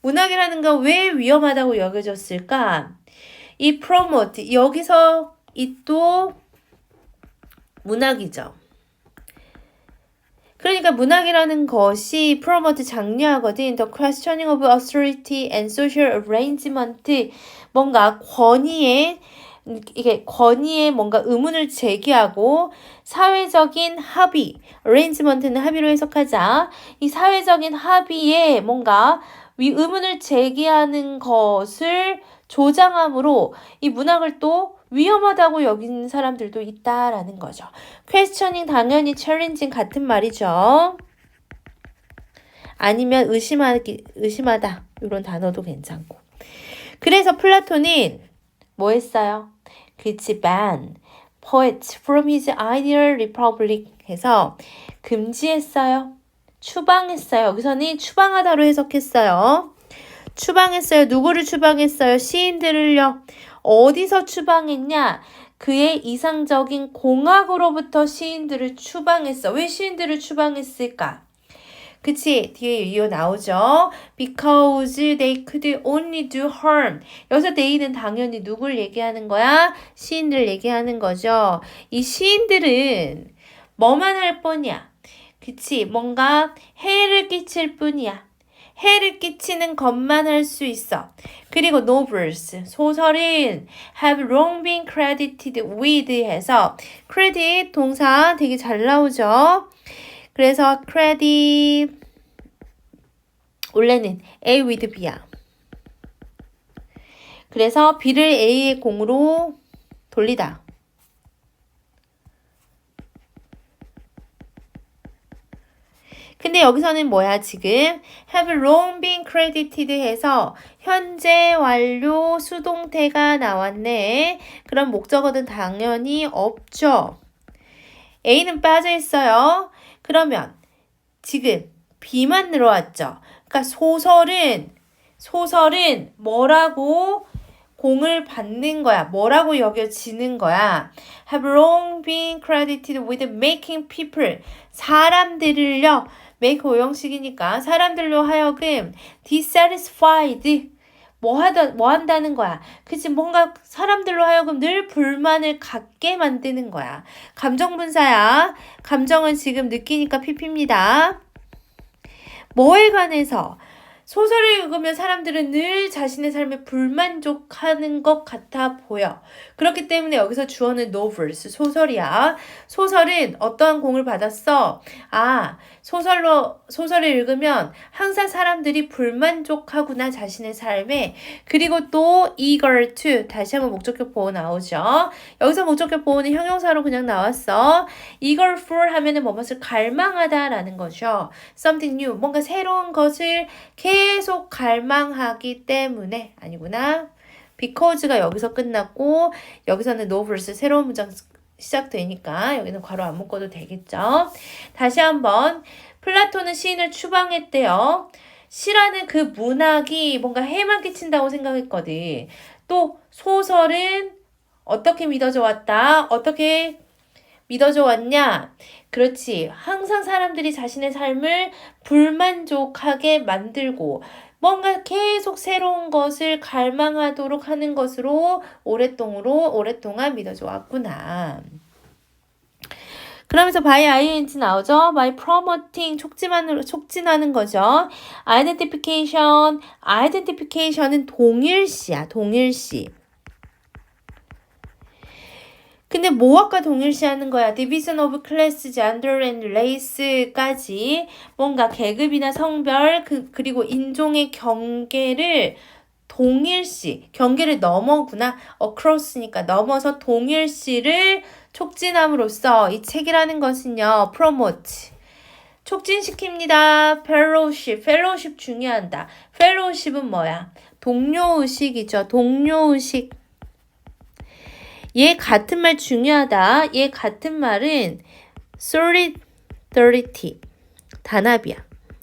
문학이라는 건 왜 위험하다고 여겨졌을까? 이 promote 여기서 이 또 문학이죠. 그러니까 문학이라는 것이 promote 장려하거든. The questioning of authority and social arrangement 뭔가 권위에 뭔가 의문을 제기하고 사회적인 합의, arrangement는 합의로 해석하자. 이 사회적인 합의에 뭔가 의문을 제기하는 것을 조장함으로 이 문학을 또 위험하다고 여기는 사람들도 있다라는 거죠. questioning 당연히 challenging 같은 말이죠. 아니면 의심하다 이런 단어도 괜찮고. 그래서 플라톤은 뭐 했어요? 그치, ban poet from his ideal republic 해서 금지했어요. 추방했어요. 여기서는 추방하다로 해석했어요. 추방했어요. 누구를 추방했어요? 시인들을요. 어디서 추방했냐? 그의 이상적인 공학으로부터 시인들을 추방했어. 왜 시인들을 추방했을까? 그치? 뒤에 이유 나오죠? Because they could only do harm. 여기서 they는 당연히 누굴 얘기하는 거야? 시인들 얘기하는 거죠. 이 시인들은 뭐만 할 뿐이야. 그치? 뭔가 해를 끼칠 뿐이야. 해를 끼치는 것만 할 수 있어. 그리고 novels, 소설은 have long been credited with 해서 credit 동사 되게 잘 나오죠. 그래서 credit 원래는 A with B야. 그래서 B를 A의 공으로 돌리다. 근데 여기서는 뭐야 지금 have long been credited 해서 현재 완료 수동태가 나왔네. 그럼 목적어는 당연히 없죠. A는 빠져 있어요. 그러면 지금 B만 늘어왔죠. 그러니까 소설은 뭐라고 공을 받는 거야. 뭐라고 여겨지는 거야. have long been credited with making people. 사람들을요. make 오형식이니까 사람들로 하여금 dissatisfied. 뭐 한다는 거야. 그치? 뭔가 사람들로 하여금 늘 불만을 갖게 만드는 거야. 감정분사야. 감정은 지금 느끼니까 PP입니다. 뭐에 관해서? 소설을 읽으면 사람들은 늘 자신의 삶에 불만족하는 것 같아 보여. 그렇기 때문에 여기서 주어는 novels, 소설이야. 소설은 어떠한 공을 받았어? 소설을 읽으면 항상 사람들이 불만족하구나, 자신의 삶에. 그리고 또 eager to, 다시 한번 목적격 보호 나오죠. 여기서 목적격 보호는 형용사로 그냥 나왔어. eager for 하면은 무엇을 갈망하다라는 거죠. something new, 뭔가 새로운 것을 계속 갈망하기 때문에 아니구나. because가 여기서 끝났고 여기서는 novels 새로운 문장 시작되니까 여기는 괄호 안 묶어도 되겠죠. 다시 한번 플라톤은 시인을 추방했대요. 시라는 그 문학이 뭔가 해만 끼친다고 생각했거든. 또 소설은 어떻게 믿어져 왔다? 어떻게 믿어져 왔냐? 그렇지. 항상 사람들이 자신의 삶을 불만족하게 만들고 뭔가 계속 새로운 것을 갈망하도록 하는 것으로 오랫동안 믿어져 왔구나. 그러면서 by ing 나오죠. by promoting 촉진하는 거죠. identification은 동일시야. 동일시. 근데 뭐와 동일시하는 거야? division of class, gender and race까지 뭔가 계급이나 성별 그리고 인종의 경계를 경계를 넘어구나. across니까 넘어서 동일시를 촉진함으로써 이 책이라는 것은요. promote. 촉진시킵니다. fellowship 중요하다. fellowship은 뭐야? 동료의식이죠. 동료의식. 얘 같은 말 중요하다. 얘 같은 말은 solidarity. 단합이야.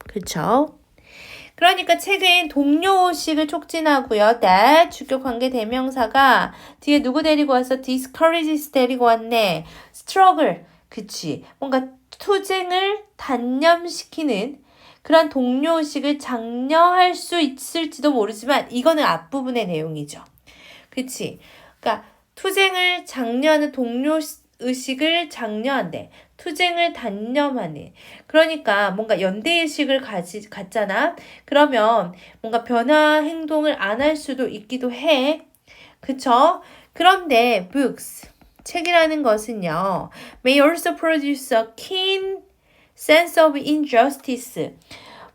그쵸? 그러니까 책은 동료의식을 촉진하고요. that 주격 관계 대명사가 뒤에 누구 데리고 왔어? discourages 데리고 왔네. struggle. 그치. 뭔가 투쟁을 단념시키는 그런 동료의식을 장려할 수 있을지도 모르지만 이거는 앞부분의 내용이죠. 그치. 그러니까 투쟁을 장려하는 동료의식을 장려한대. 투쟁을 단념하는. 그러니까 뭔가 연대의식을 갖잖아. 그러면 뭔가 변화 행동을 안 할 수도 있기도 해. 그쵸? 그런데 books, 책이라는 것은요. may also produce a keen sense of injustice.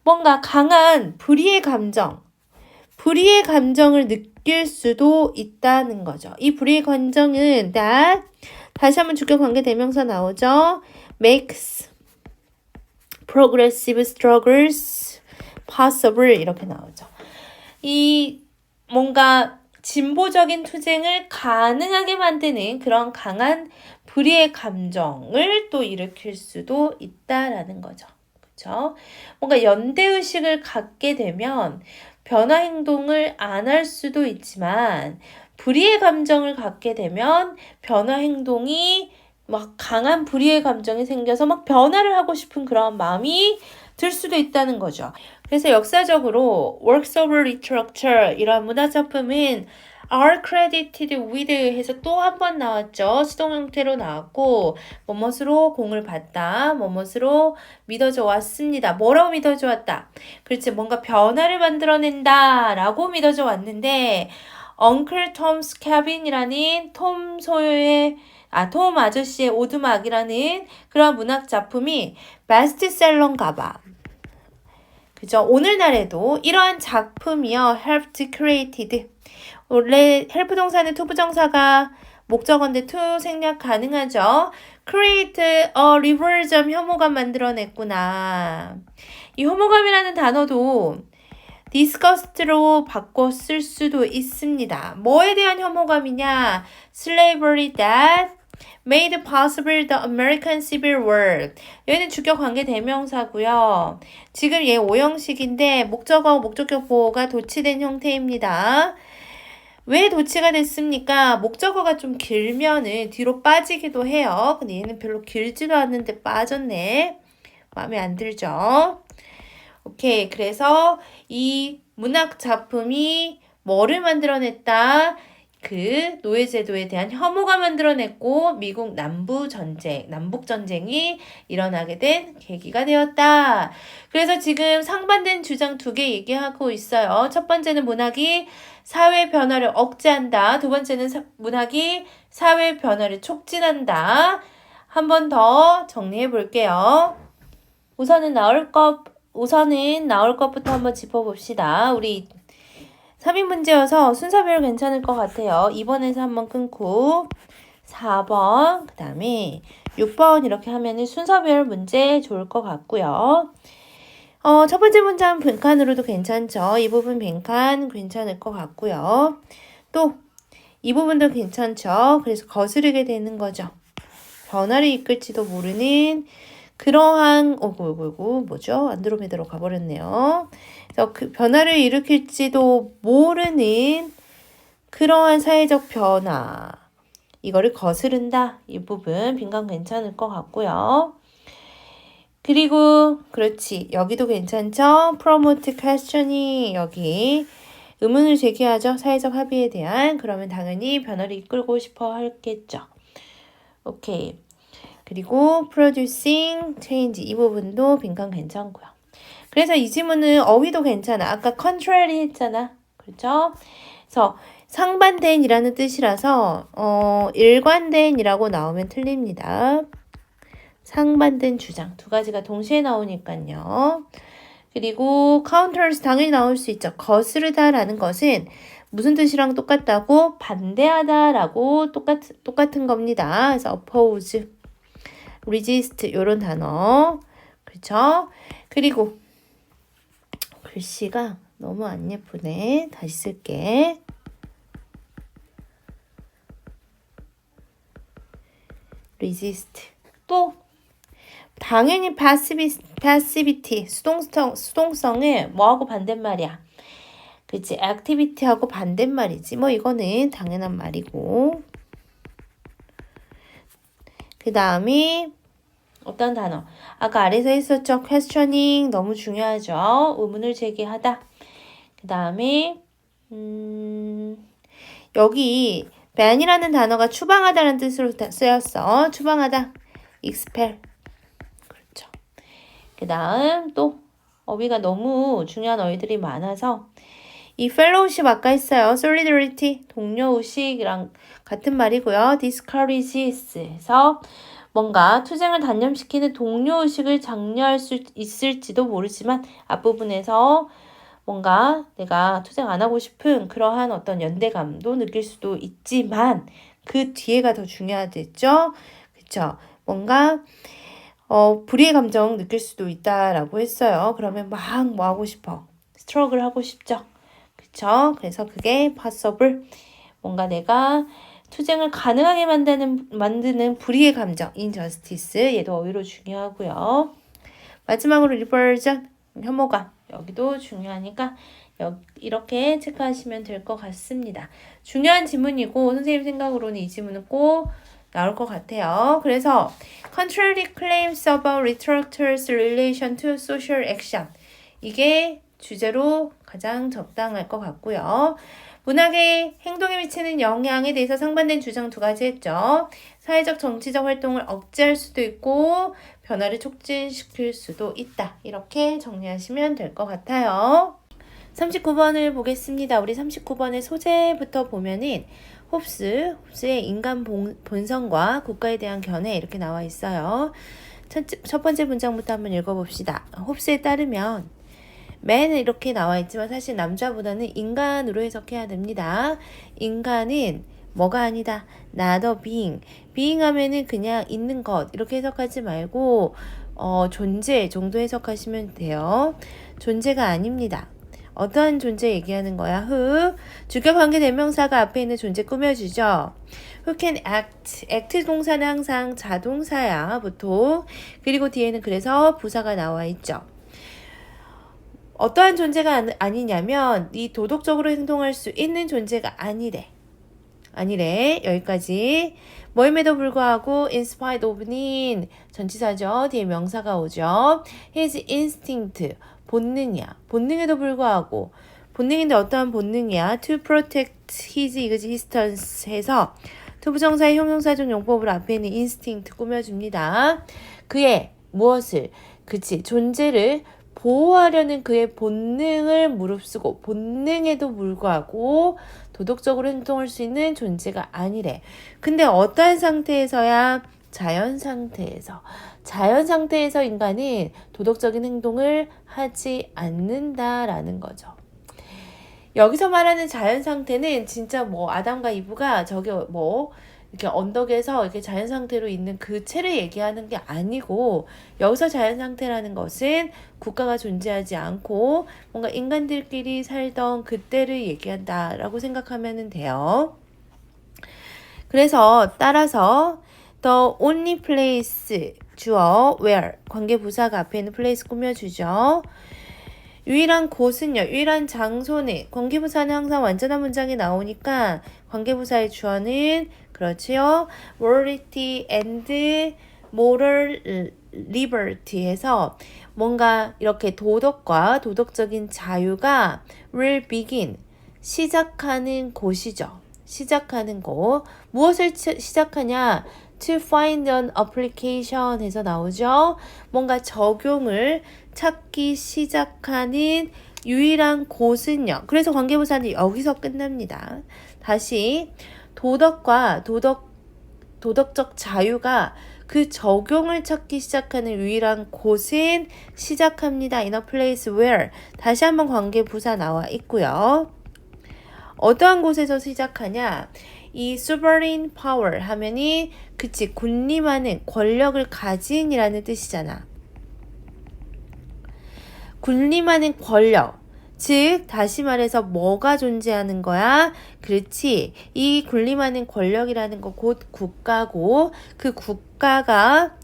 뭔가 강한 불의의 감정을 느낄 수도 있다는 거죠. 이 불의의 감정은 that 다시 한번 주격 관계 대명사 나오죠. makes progressive struggles possible 이렇게 나오죠. 이 뭔가 진보적인 투쟁을 가능하게 만드는 그런 강한 불의의 감정을 또 일으킬 수도 있다라는 거죠. 그렇죠? 뭔가 연대의식을 갖게 되면 변화 행동을 안 할 수도 있지만 불의의 감정을 갖게 되면 변화 행동이 막 강한 불의의 감정이 생겨서 막 변화를 하고 싶은 그런 마음이 들 수도 있다는 거죠. 그래서 역사적으로 works of literature 이런 문화작품은 are credited with 해서 또 한 번 나왔죠. 수동 형태로 나왔고 뭐뭇으로 공을 받다. 뭐뭇으로 믿어져 왔습니다. 뭐라고 믿어져 왔다. 그렇지. 뭔가 변화를 만들어낸다 라고 믿어져 왔는데 Uncle Tom's Cabin이라는 톰 아저씨의 오두막이라는 그런 문학 작품이 베스트셀러인가 봐. 그죠? 오늘날에도 이러한 작품이요. helped created. 원래 help 동사는 to 부정사가 목적어인데 to 생략 가능하죠. create a reversion 혐오감 만들어냈구나. 이 혐오감이라는 단어도 disgust로 바꿔 쓸 수도 있습니다. 뭐에 대한 혐오감이냐? slavery that made possible the American Civil War. 얘는 주격 관계 대명사고요. 지금 얘 오형식인데 목적어, 목적격 보호가 도치된 형태입니다. 왜 도치가 됐습니까? 목적어가 좀 길면은 뒤로 빠지기도 해요. 근데 얘는 별로 길지도 않는데 빠졌네. 마음에 안 들죠? 오케이. 그래서 이 문학 작품이 뭐를 만들어냈다? 그 노예제도에 대한 혐오가 만들어냈고 미국 남북전쟁이 일어나게 된 계기가 되었다. 그래서 지금 상반된 주장 2개 얘기하고 있어요. 첫 번째는 문학이 사회 변화를 억제한다. 두 번째는 문학이 사회 변화를 촉진한다. 한 번 더 정리해 볼게요. 우선은 나올 것부터 한번 짚어봅시다. 우리 3인 문제여서 순서별 괜찮을 것 같아요. 2번에서 한번 끊고 4번, 그 다음에 6번 이렇게 하면은 순서별 문제 좋을 것 같고요. 첫 번째 문장 빈칸으로도 괜찮죠. 이 부분 빈칸 괜찮을 것 같고요. 또 이 부분도 괜찮죠. 그래서 거스르게 되는 거죠. 변화를 이끌지도 모르는 그러한 뭐죠? 안드로메다로 가버렸네요. 그래서 그 변화를 일으킬지도 모르는 그러한 사회적 변화. 이거를 거스른다. 이 부분 빈칸 괜찮을 것 같고요. 그리고 그렇지. 여기도 괜찮죠? promote questioning 여기 의문을 제기하죠. 사회적 합의에 대한. 그러면 당연히 변화를 이끌고 싶어 했겠죠. 오케이. 그리고 producing change 이 부분도 빈칸 괜찮고요. 그래서 이 지문은 어휘도 괜찮아. 아까 contrary 했잖아. 그렇죠? 그래서 상반된이라는 뜻이라서 일관된이라고 나오면 틀립니다. 상반된 주장 두 가지가 동시에 나오니까요. 그리고 counters 당연히 나올 수 있죠. 거스르다라는 것은 무슨 뜻이랑 똑같다고? 반대하다라고 똑같은 겁니다. 그래서 oppose, resist 이런 단어. 그렇죠? 그리고 글씨가 너무 안 예쁘네. 다시 쓸게. resist. 또 당연히 passivity, 수동성을 뭐하고 반대말이야? 그치, activity하고 반대말이지. 뭐 이거는 당연한 말이고. 그 다음에 어떤 단어? 아까 아래서 했었죠. questioning 너무 중요하죠. 의문을 제기하다. 그 다음에 여기 ban이라는 단어가 추방하다는 뜻으로 쓰였어. 추방하다. expel. 그렇죠. 그 다음 또 어휘가 너무 중요한 어휘들이 많아서 이 fellowship 아까 했어요. solidarity, 동료의식이랑 같은 말이고요. discourages 해서 뭔가 투쟁을 단념시키는 동료의식을 장려할 수 있을지도 모르지만 앞부분에서 뭔가 내가 투쟁 안 하고 싶은 그러한 어떤 연대감도 느낄 수도 있지만 그 뒤에가 더 중요하겠죠? 그쵸? 뭔가 불의의 감정 느낄 수도 있다라고 했어요. 그러면 막 뭐 하고 싶어? 스트러글 하고 싶죠? 그쵸? 그래서 그게 possible. 뭔가 내가 투쟁을 가능하게 만드는 불의의 감정, injustice. 얘도 어휘로 중요하고요. 마지막으로 reversion, 혐오감. 여기도 중요하니까 이렇게 체크하시면 될 것 같습니다. 중요한 지문이고 선생님 생각으로는 이 지문은 꼭 나올 것 같아요. 그래서 contrary claims about retractors relation to social action. 이게 주제로 가장 적당할 것 같고요. 문학의 행동에 미치는 영향에 대해서 상반된 주장 두 가지 했죠. 사회적 정치적 활동을 억제할 수도 있고 변화를 촉진시킬 수도 있다. 이렇게 정리하시면 될 것 같아요. 39번을 보겠습니다. 우리 39번의 소재부터 보면은 홉스의 인간 본성과 국가에 대한 견해 이렇게 나와 있어요. 첫 번째 문장부터 한번 읽어봅시다. 홉스에 따르면 man은 이렇게 나와 있지만 사실 남자보다는 인간으로 해석해야 됩니다. 인간은 뭐가 아니다. not a being. being 하면은 그냥 있는 것 이렇게 해석하지 말고 존재 정도 해석하시면 돼요. 존재가 아닙니다. 어떠한 존재 얘기하는 거야? who. 주격 관계 대명사가 앞에 있는 존재 꾸며주죠. who can act. act 동사는 항상 자동사야 보통. 그리고 뒤에는 그래서 부사가 나와 있죠. 어떠한 존재가 아니냐면 이 도덕적으로 행동할 수 있는 존재가 아니래. 여기까지. 뭐임에도 불구하고 in spite of는 전치사죠. 뒤에 명사가 오죠. his instinct 본능이야. 본능에도 불구하고 본능인데 어떠한 본능이야? to protect his 이거지 his 해서 투부정사의 형용사적 용법으로 앞에 있는 instinct 꾸며줍니다. 그의 무엇을 존재를 보호하려는 그의 본능을 무릅쓰고 본능에도 불구하고 도덕적으로 행동할 수 있는 존재가 아니래. 근데 어떠한 상태에서야? 자연 상태에서 인간은 도덕적인 행동을 하지 않는다라는 거죠. 여기서 말하는 자연 상태는 진짜 아담과 이브가 이렇게 언덕에서 이렇게 자연 상태로 있는 그 채를 얘기하는 게 아니고, 여기서 자연 상태라는 것은 국가가 존재하지 않고 뭔가 인간들끼리 살던 그때를 얘기한다라고 생각하면 돼요. 그래서 따라서 the only place 주어 where 관계부사가 앞에 있는 place 꾸며주죠. 유일한 곳은요. 유일한 장소는 관계부사는 항상 완전한 문장이 나오니까 관계부사의 주어는 그렇지요. morality and moral liberty 해서 뭔가 이렇게 도덕과 도덕적인 자유가 will begin 시작하는 곳이죠. 시작하는 곳. 무엇을 시작하냐? to find an application 해서 나오죠. 뭔가 적용을 찾기 시작하는 유일한 곳은요. 그래서 관계부사는 여기서 끝납니다. 다시 도덕과 도덕적 자유가 그 적용을 찾기 시작하는 유일한 곳은 시작합니다. in a place where 다시 한번 관계부사 나와 있고요. 어떠한 곳에서 시작하냐? 이 sovereign power 하면이 군림하는 권력을 가진이라는 뜻이잖아. 군림하는 권력. 즉 다시 말해서 뭐가 존재하는 거야? 그렇지. 이 군림하는 권력이라는 거 곧 국가고 그 국가가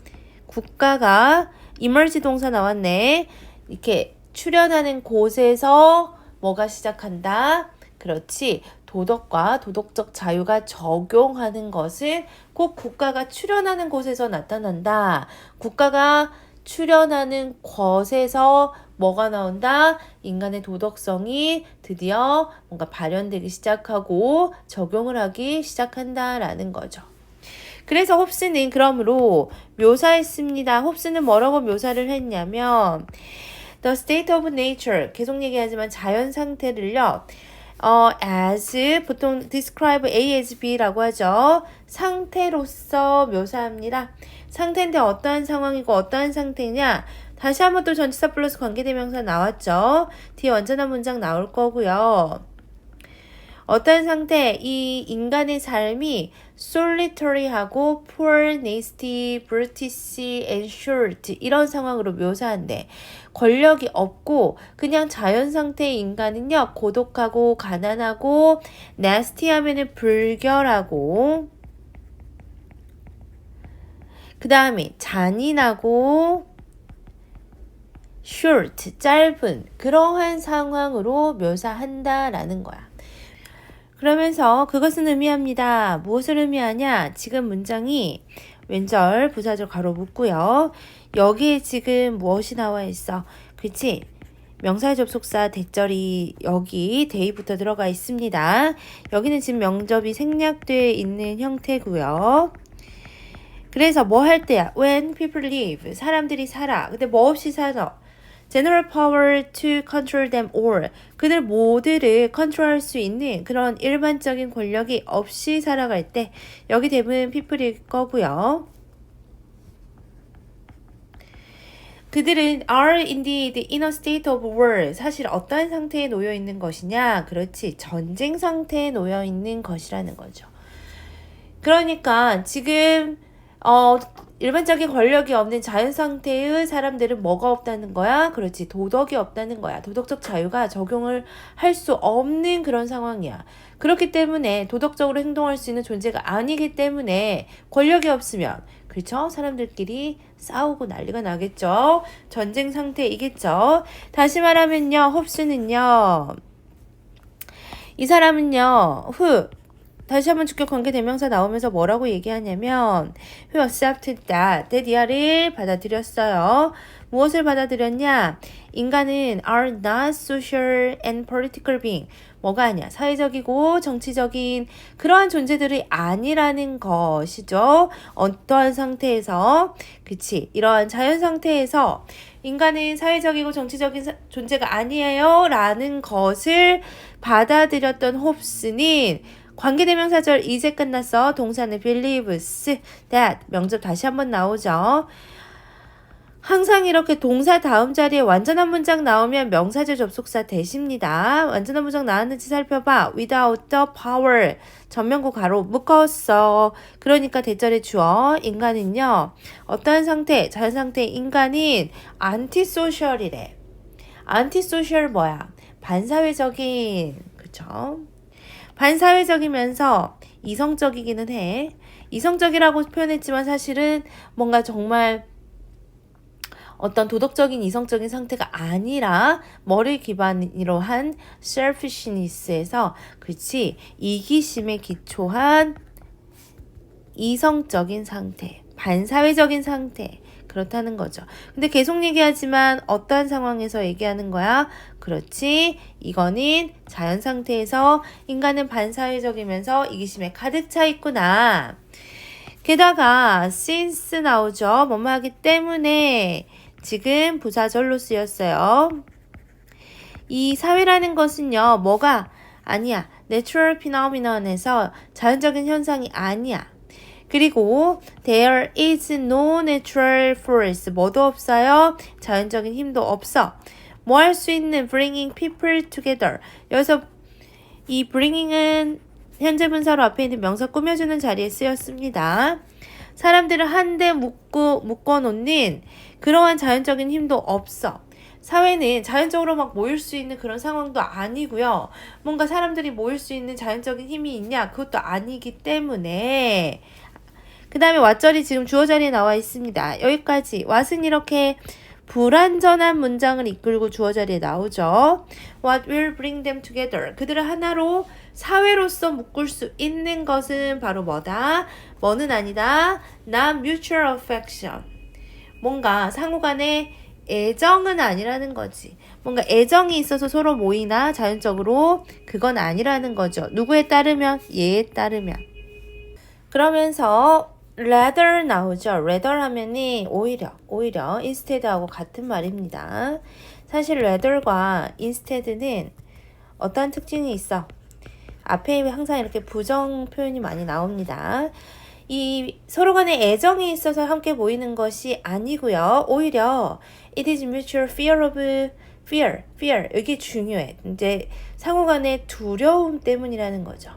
emerge 동사 나왔네. 이렇게 출현하는 곳에서 뭐가 시작한다? 그렇지. 도덕과 도덕적 자유가 적용하는 것은 꼭 국가가 출현하는 곳에서 나타난다. 국가가 출현하는 것에서 뭐가 나온다? 인간의 도덕성이 드디어 뭔가 발현되기 시작하고 적용을 하기 시작한다라는 거죠. 그래서 홉스는 그러므로 묘사했습니다. 홉스는 뭐라고 묘사를 했냐면 The state of nature 계속 얘기하지만 자연 상태를요. as 보통 describe A as B라고 하죠. 상태로서 묘사합니다. 상태인데 어떠한 상황이고 어떠한 상태냐? 다시 한번 또 전치사 플러스 관계대명사 나왔죠. 뒤에 완전한 문장 나올 거고요. 어떠한 상태? 이 인간의 삶이 solitary하고 poor, nasty, brutish, and short 이런 상황으로 묘사한대. 권력이 없고 그냥 자연 상태의 인간은요. 고독하고 가난하고 nasty 하면은 불결하고 그 다음에 잔인하고 short, 짧은 그러한 상황으로 묘사한다라는 거야. 그러면서 그것은 의미합니다. 무엇을 의미하냐? 지금 문장이 왼절 부사절 가로 묶고요. 여기에 지금 무엇이 나와 있어? 그치? 명사의 접속사 대절이 여기 day부터 들어가 있습니다. 여기는 지금 명접이 생략되어 있는 형태고요. 그래서 뭐 할 때야? When people live. 사람들이 살아. 근데 뭐 없이 살아? General power to control them all. 그들 모두를 컨트롤할 수 있는 그런 일반적인 권력이 없이 살아갈 때 여기 대부분 people일 거고요. 그들은 are indeed in a state of war. 사실 어떠한 상태에 놓여 있는 것이냐? 그렇지. 전쟁 상태에 놓여 있는 것이라는 거죠. 그러니까 지금 일반적인 권력이 없는 자연 상태의 사람들은 뭐가 없다는 거야? 그렇지. 도덕이 없다는 거야. 도덕적 자유가 적용을 할 수 없는 그런 상황이야. 그렇기 때문에 도덕적으로 행동할 수 있는 존재가 아니기 때문에 권력이 없으면 그렇죠? 사람들끼리 싸우고 난리가 나겠죠. 전쟁 상태이겠죠. 다시 말하면요. 홉스는요. 이 사람은요. 다시 한번 주격 관계 대명사 나오면서 뭐라고 얘기하냐면 who accepted that 이하를 받아들였어요. 무엇을 받아들였냐? 인간은 are not social and political being. 뭐가 아니야? 사회적이고 정치적인 그러한 존재들이 아니라는 것이죠. 어떠한 상태에서 그치? 이러한 자연 상태에서 인간은 사회적이고 정치적인 존재가 아니에요 라는 것을 받아들였던 홉스는 관계대명사절 이제 끝났어. 동사는 believes that 명접 다시 한번 나오죠. 항상 이렇게 동사 다음 자리에 완전한 문장 나오면 명사절 접속사 대시입니다. 완전한 문장 나왔는지 살펴봐. without the power 전면구 가로 묶었어. 그러니까 대절의 주어 인간은요. 어떠한 상태? 자연 상태의 인간은 antisocial이래. antisocial 뭐야? 반사회적인. 그쵸? 반사회적이면서 이성적이기는 해. 이성적이라고 표현했지만 사실은 뭔가 정말 어떤 도덕적인 이성적인 상태가 아니라 머리 기반으로 한 selfishness에서 그렇지 이기심에 기초한 이성적인 상태, 반사회적인 상태 그렇다는 거죠. 근데 계속 얘기하지만 어떠한 상황에서 얘기하는 거야? 그렇지. 이거는 자연 상태에서 인간은 반사회적이면서 이기심에 가득 차 있구나. 게다가 since 나오죠. 뭐뭐 하기 때문에 지금 부사절로 쓰였어요. 이 사회라는 것은요. 뭐가 아니야. natural phenomenon에서 자연적인 현상이 아니야. 그리고 there is no natural force. 뭐도 없어요. 자연적인 힘도 없어. 뭐 할 수 있는 bringing people together. 여기서 이 bringing은 현재 분사로 앞에 있는 명사 꾸며주는 자리에 쓰였습니다. 사람들을 한데 묶어놓는 그러한 자연적인 힘도 없어. 사회는 자연적으로 막 모일 수 있는 그런 상황도 아니고요. 뭔가 사람들이 모일 수 있는 자연적인 힘이 있냐? 그것도 아니기 때문에 그 다음에 what절이 지금 주어 자리에 나와 있습니다. 여기까지 what은 이렇게 불완전한 문장을 이끌고 주어 자리에 나오죠. What will bring them together? 그들을 하나로 사회로서 묶을 수 있는 것은 바로 뭐다? 뭐는 아니다. Not mutual affection. 뭔가 상호간의 애정은 아니라는 거지. 뭔가 애정이 있어서 서로 모이나 자연적으로 그건 아니라는 거죠. 누구에 따르면? 얘에 따르면. 그러면서 rather 나오죠. rather 하면이 오히려 instead하고 같은 말입니다. 사실 rather과 instead는 어떠한 특징이 있어? 앞에 항상 이렇게 부정 표현이 많이 나옵니다. 이 서로 간에 애정이 있어서 함께 모이는 것이 아니고요. 오히려 it is mutual fear of fear. 이게 중요해. 이제 상호 간의 두려움 때문이라는 거죠.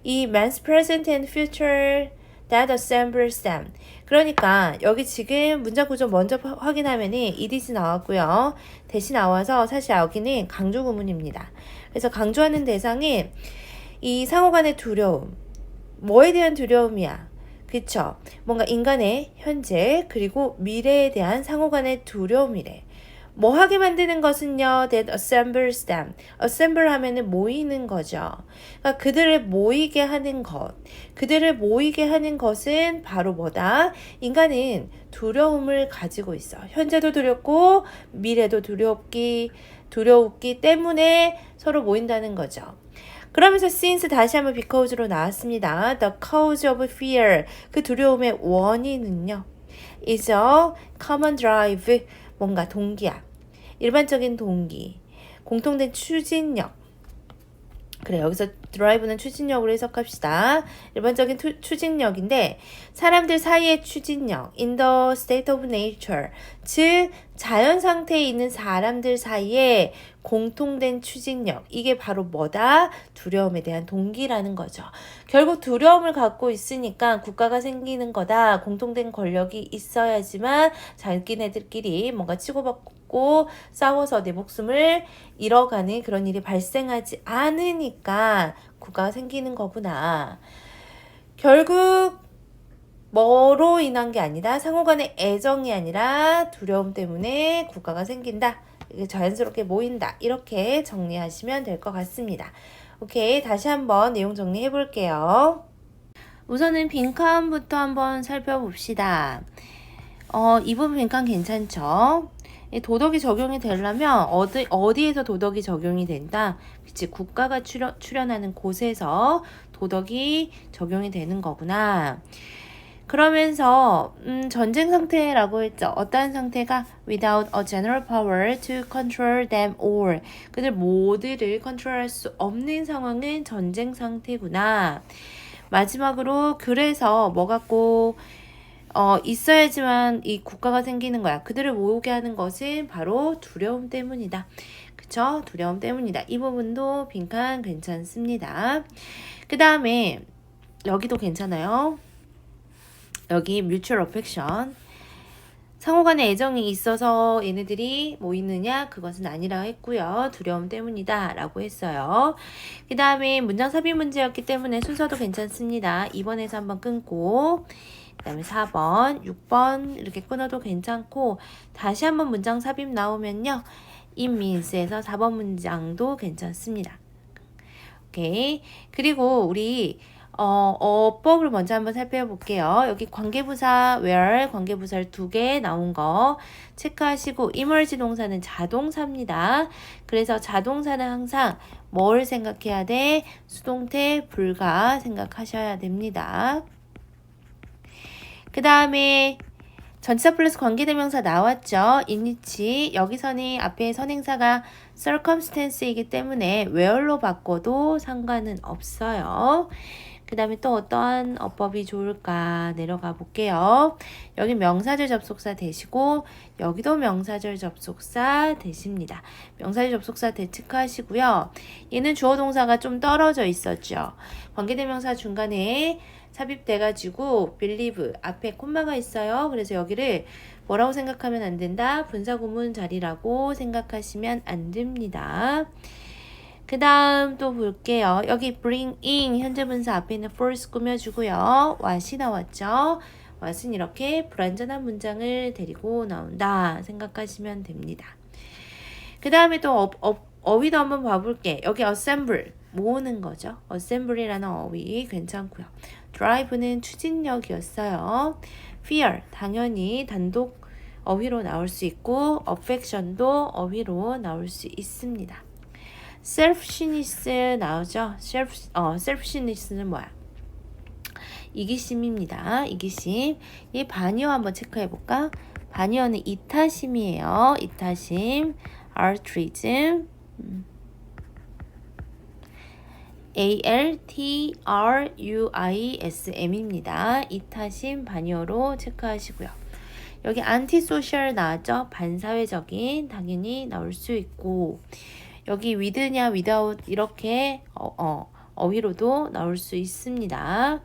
이 man's present and future that assembles them. 그러니까 여기 지금 문장 구조 먼저 확인하면은 it is 나왔고요. 대신 나와서 사실 여기는 강조 구문입니다. 그래서 강조하는 대상이 이 상호 간의 두려움. 뭐에 대한 두려움이야? 그쵸? 뭔가 인간의 현재 그리고 미래에 대한 상호 간의 두려움이래. 뭐 하게 만드는 것은요. that assembles them. assemble 하면은 모이는 거죠. 그러니까 그들을 모이게 하는 것. 그들을 모이게 하는 것은 바로 뭐다? 인간은 두려움을 가지고 있어. 현재도 두렵고 미래도 두렵기 두려웠기 때문에 서로 모인다는 거죠. 그러면서 since 다시 한번 because로 나왔습니다. The cause of fear, 그 두려움의 원인은요. is a common drive, 뭔가 동기야. 일반적인 동기, 공통된 추진력. 그래, 여기서 드라이브는 추진력으로 해석합시다. 일반적인 추진력인데 사람들 사이의 추진력, in the state of nature, 즉 자연 상태에 있는 사람들 사이에 공통된 추진력, 이게 바로 뭐다? 두려움에 대한 동기라는 거죠. 결국 두려움을 갖고 있으니까 국가가 생기는 거다. 공통된 권력이 있어야지만 자기네들끼리 뭔가 치고받고 싸워서 내 목숨을 잃어가는 그런 일이 발생하지 않으니까 국가가 생기는 거구나. 결국 뭐로 인한 게 아니라 상호간의 애정이 아니라 두려움 때문에 국가가 생긴다. 이게 자연스럽게 모인다. 이렇게 정리하시면 될 것 같습니다. 오케이, 다시 한번 내용 정리해 볼게요. 우선은 빈칸부터 한번 살펴봅시다. 이 부분 빈칸 괜찮죠? 도덕이 적용이 되려면 어디에서 도덕이 적용이 된다? 그치, 국가가 출연하는 곳에서 도덕이 적용이 되는 거구나. 그러면서 전쟁 상태라고 했죠. 어떠한 상태가 without a general power to control them all. 그들 모두를 컨트롤할 수 없는 상황은 전쟁 상태구나. 마지막으로 그래서 뭐 갖고 있어야지만 이 국가가 생기는 거야. 그들을 모으게 하는 것은 바로 두려움 때문이다. 그쵸? 두려움 때문이다. 이 부분도 빈칸 괜찮습니다. 그 다음에 여기도 괜찮아요. 여기 mutual affection. 상호간의 애정이 있어서 얘네들이 모이느냐? 그것은 아니라 했고요. 두려움 때문이다 라고 했어요. 그 다음에 문장 삽입 문제였기 때문에 순서도 괜찮습니다. 2번에서 한번 끊고 그 다음에 4번, 6번 이렇게 끊어도 괜찮고 다시 한번 문장 삽입 나오면요. it means에서 4번 문장도 괜찮습니다. 오케이. 그리고 우리 어법을 먼저 한번 살펴볼게요. 여기 관계부사 where 관계부사를 2개 나온 거 체크하시고 emerge 동사는 자동사입니다. 그래서 자동사는 항상 뭘 생각해야 돼? 수동태 불가 생각하셔야 됩니다. 그 다음에 전치사 플러스 관계대명사 나왔죠. 인리치 여기서는 앞에 선행사가 circumstance이기 때문에 where로 바꿔도 상관은 없어요. 그 다음에 또 어떠한 어법이 좋을까 내려가 볼게요. 여기 명사절 접속사 되시고 여기도 명사절 접속사 되십니다. 명사절 접속사 대체크하시고요. 얘는 주어 동사가 좀 떨어져 있었죠. 관계대명사 중간에 삽입돼가지고 believe 앞에 콤마가 있어요. 그래서 여기를 뭐라고 생각하면 안 된다? 분사구문 자리라고 생각하시면 안 됩니다. 그 다음 또 볼게요. 여기 bring in 현재 분사 앞에 있는 force 꾸며주고요. what이 나왔죠. what은 이렇게 불완전한 문장을 데리고 나온다 생각하시면 됩니다. 그 다음에 또 어휘도 한번 봐볼게. 여기 assemble 모으는 거죠. assembly라는 어휘 괜찮고요. drive는 추진력이었어요. fear 당연히 단독 어휘로 나올 수 있고 affection도 어휘로 나올 수 있습니다. selfishness 나오죠. selfishness는 뭐야? 이기심입니다. 이기심. 이 반의어 한번 체크해 볼까? 반의어는 이타심이에요. 이타심, altruism, altruism입니다. 이타심 반의어로 체크하시고요. 여기 antisocial 나왔죠? 반사회적인 당연히 나올 수 있고 여기 with냐 without 이렇게 어휘로도 나올 수 있습니다.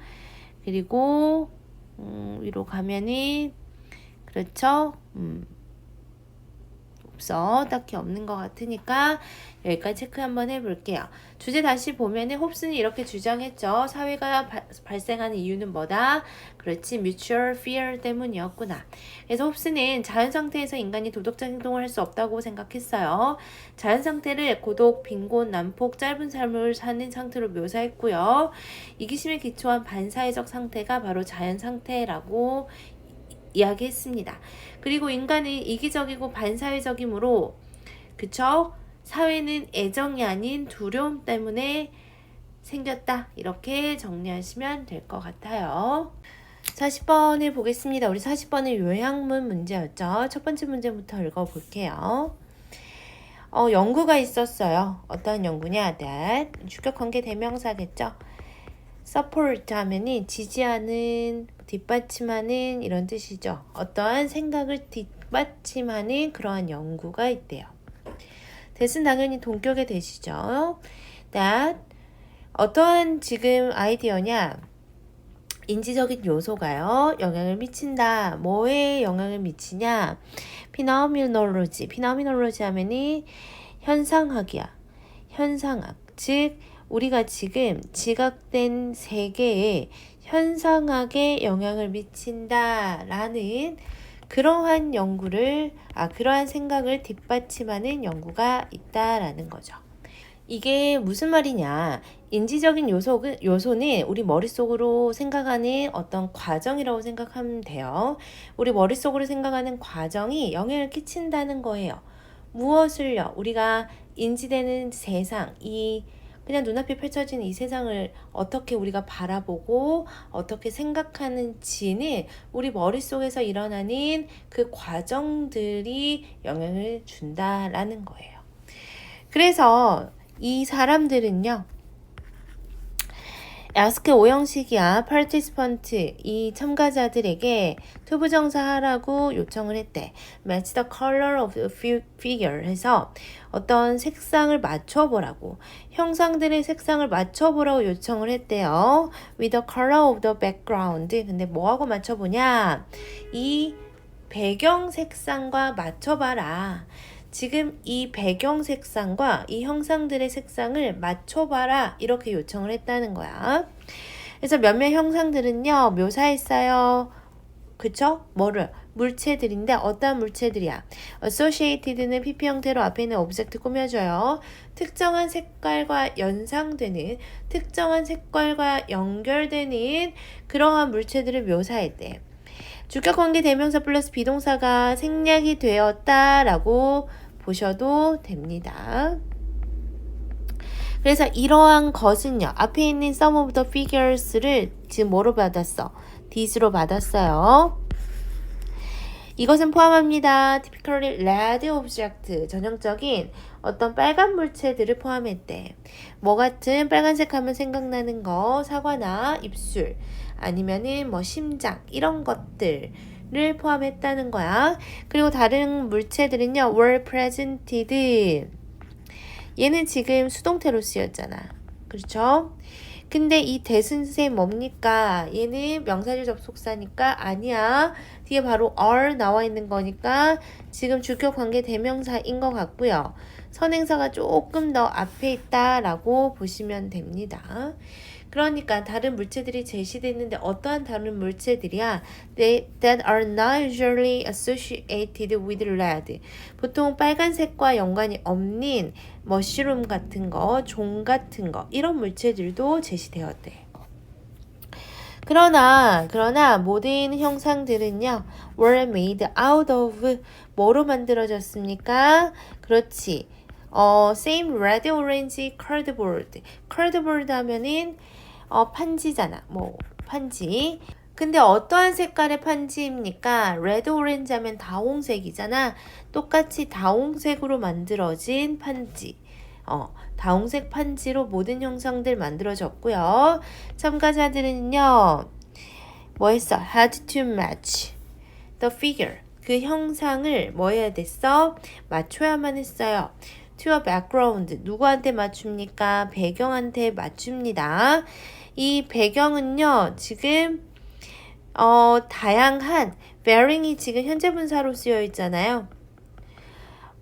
그리고 위로 가면은 그렇죠? 없어. 딱히 없는 것 같으니까 여기까지 체크 한번 해볼게요. 주제 다시 보면은 홉스는 이렇게 주장했죠. 사회가 발생하는 이유는 뭐다? 그렇지, mutual fear 때문이었구나. 그래서 홉스는 자연 상태에서 인간이 도덕적 행동을 할 수 없다고 생각했어요. 자연 상태를 고독, 빈곤, 난폭, 짧은 삶을 사는 상태로 묘사했고요. 이기심에 기초한 반사회적 상태가 바로 자연 상태라고 이야기했습니다. 그리고 인간은 이기적이고 반사회적이므로 그쵸? 사회는 애정이 아닌 두려움 때문에 생겼다. 이렇게 정리하시면 될 것 같아요. 40번을 보겠습니다. 우리 40번은 요약문 문제였죠. 첫 번째 문제부터 읽어볼게요. 연구가 있었어요. 어떤 연구냐? that 주격관계 대명사겠죠. support 하면이 지지하는, 뒷받침하는 이런 뜻이죠. 어떠한 생각을 뒷받침하는 그러한 연구가 있대요. that은 당연히 동격의 that이죠. that 어떠한 지금 아이디어냐? 인지적인 요소가요. 영향을 미친다. 뭐에 영향을 미치냐? phenomenology. phenomenology 하면이 현상학이야. 현상학. 즉 우리가 지금 지각된 세계에 현상학에 영향을 미친다라는 그러한 그러한 생각을 뒷받침하는 연구가 있다라는 거죠. 이게 무슨 말이냐? 인지적인 요소는 우리 머릿속으로 생각하는 어떤 과정이라고 생각하면 돼요. 우리 머릿속으로 생각하는 과정이 영향을 끼친다는 거예요. 무엇을요? 우리가 인지되는 세상, 그냥 눈앞에 펼쳐진 이 세상을 어떻게 우리가 바라보고 어떻게 생각하는지는 우리 머릿속에서 일어나는 그 과정들이 영향을 준다라는 거예요. 그래서 이 사람들은요, ask 오형식이야. participant 이 참가자들에게 투부정사 하라고 요청을 했대. match the color of the figure 해서 어떤 색상을 맞춰보라고, 형상들의 색상을 맞춰보라고 요청을 했대요. with the color of the background. 근데 뭐하고 맞춰보냐? 이 배경 색상과 맞춰봐라. 지금 이 배경 색상과 이 형상들의 색상을 맞춰봐라. 이렇게 요청을 했다는 거야. 그래서 몇몇 형상들은요, 묘사했어요. 그쵸? 뭐를? 물체들인데 어떤 물체들이야? associated는 pp 형태로 앞에 있는 오브젝트 꾸며줘요. 특정한 색깔과 연상되는, 특정한 색깔과 연결되는 그러한 물체들을 묘사했대. 주격관계 대명사 플러스 비동사가 생략이 되었다라고 보셔도 됩니다. 그래서 이러한 것은요, 앞에 있는 some of the figures를 지금 뭐로 받았어? this로 받았어요. 이것은 포함합니다. typically red object, 전형적인 어떤 빨간 물체들을 포함했대. 뭐 같은 빨간색 하면 생각나는 거, 사과나 입술, 아니면은 뭐 심장, 이런 것들을 포함했다는 거야. 그리고 다른 물체들은요, were presented. 얘는 지금 수동태로 쓰였잖아. 그렇죠? 근데 이 대신세 뭡니까? 얘는 명사절 접속사니까 아니야. 뒤에 바로 are 나와 있는 거니까 지금 주격 관계 대명사인 것 같고요. 선행사가 조금 더 앞에 있다라고 보시면 됩니다. 그러니까 다른 물체들이 제시됐는데 어떠한 다른 물체들이야? that are not usually associated with red. 보통 빨간색과 연관이 없는 머쉬룸 같은 거, 종 같은 거, 이런 물체들도 제시되었대. 그러나 모든 형상들은요, were made out of 뭐로 만들어졌습니까? 그렇지. same red, orange, cardboard. cardboard 하면은 판지잖아. 판지. 근데 어떠한 색깔의 판지입니까? 레드 오렌지 하면 다홍색이잖아. 똑같이 다홍색으로 만들어진 판지. 다홍색 판지로 모든 형상들 만들어졌고요. 참가자들은요, 뭐 했어? had to match the figure. 그 형상을 뭐 해야 됐어? 맞춰야만 했어요. to a background. 누구한테 맞춥니까? 배경한테 맞춥니다. 이 배경은요, 지금 다양한 varying이 지금 현재 분사로 쓰여 있잖아요.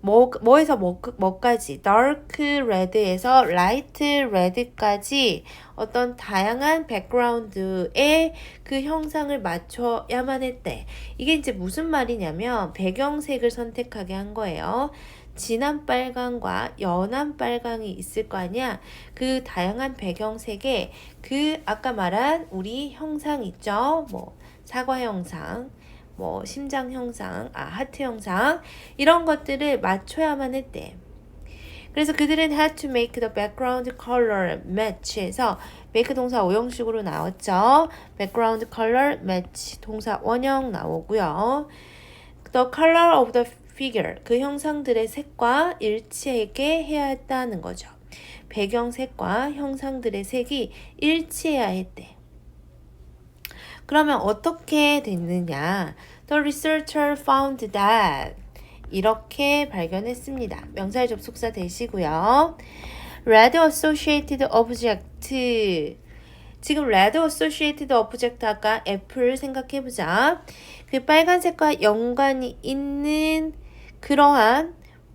뭐에서 뭐까지 dark red에서 light red까지 어떤 다양한 백그라운드에 그 형상을 맞춰야만 했대. 이게 이제 무슨 말이냐면 배경색을 선택하게 한 거예요. 진한 빨강과 연한 빨강이 있을 거 아니야. 그 다양한 배경색에 그 아까 말한 우리 형상 있죠. 뭐 사과 형상, 뭐 심장 형상, 하트 형상, 이런 것들을 맞춰야만 했대. 그래서 그들은 had to make the background color match에서 make 동사 오형식으로 나왔죠. background color match 동사 원형 나오고요. The color of the figure 그 형상들의 색과 일치하게 해야 했다는 거죠. 배경색과 형상들의 색이 일치해야 했대. 그러면 어떻게 됐느냐? The researcher found that 이렇게 발견했습니다. 명사의 접속사 되시고요. Red associated object 지금 red associated object 아까 F를 생각해보자. 그 빨간색과 연관이 있는 그러한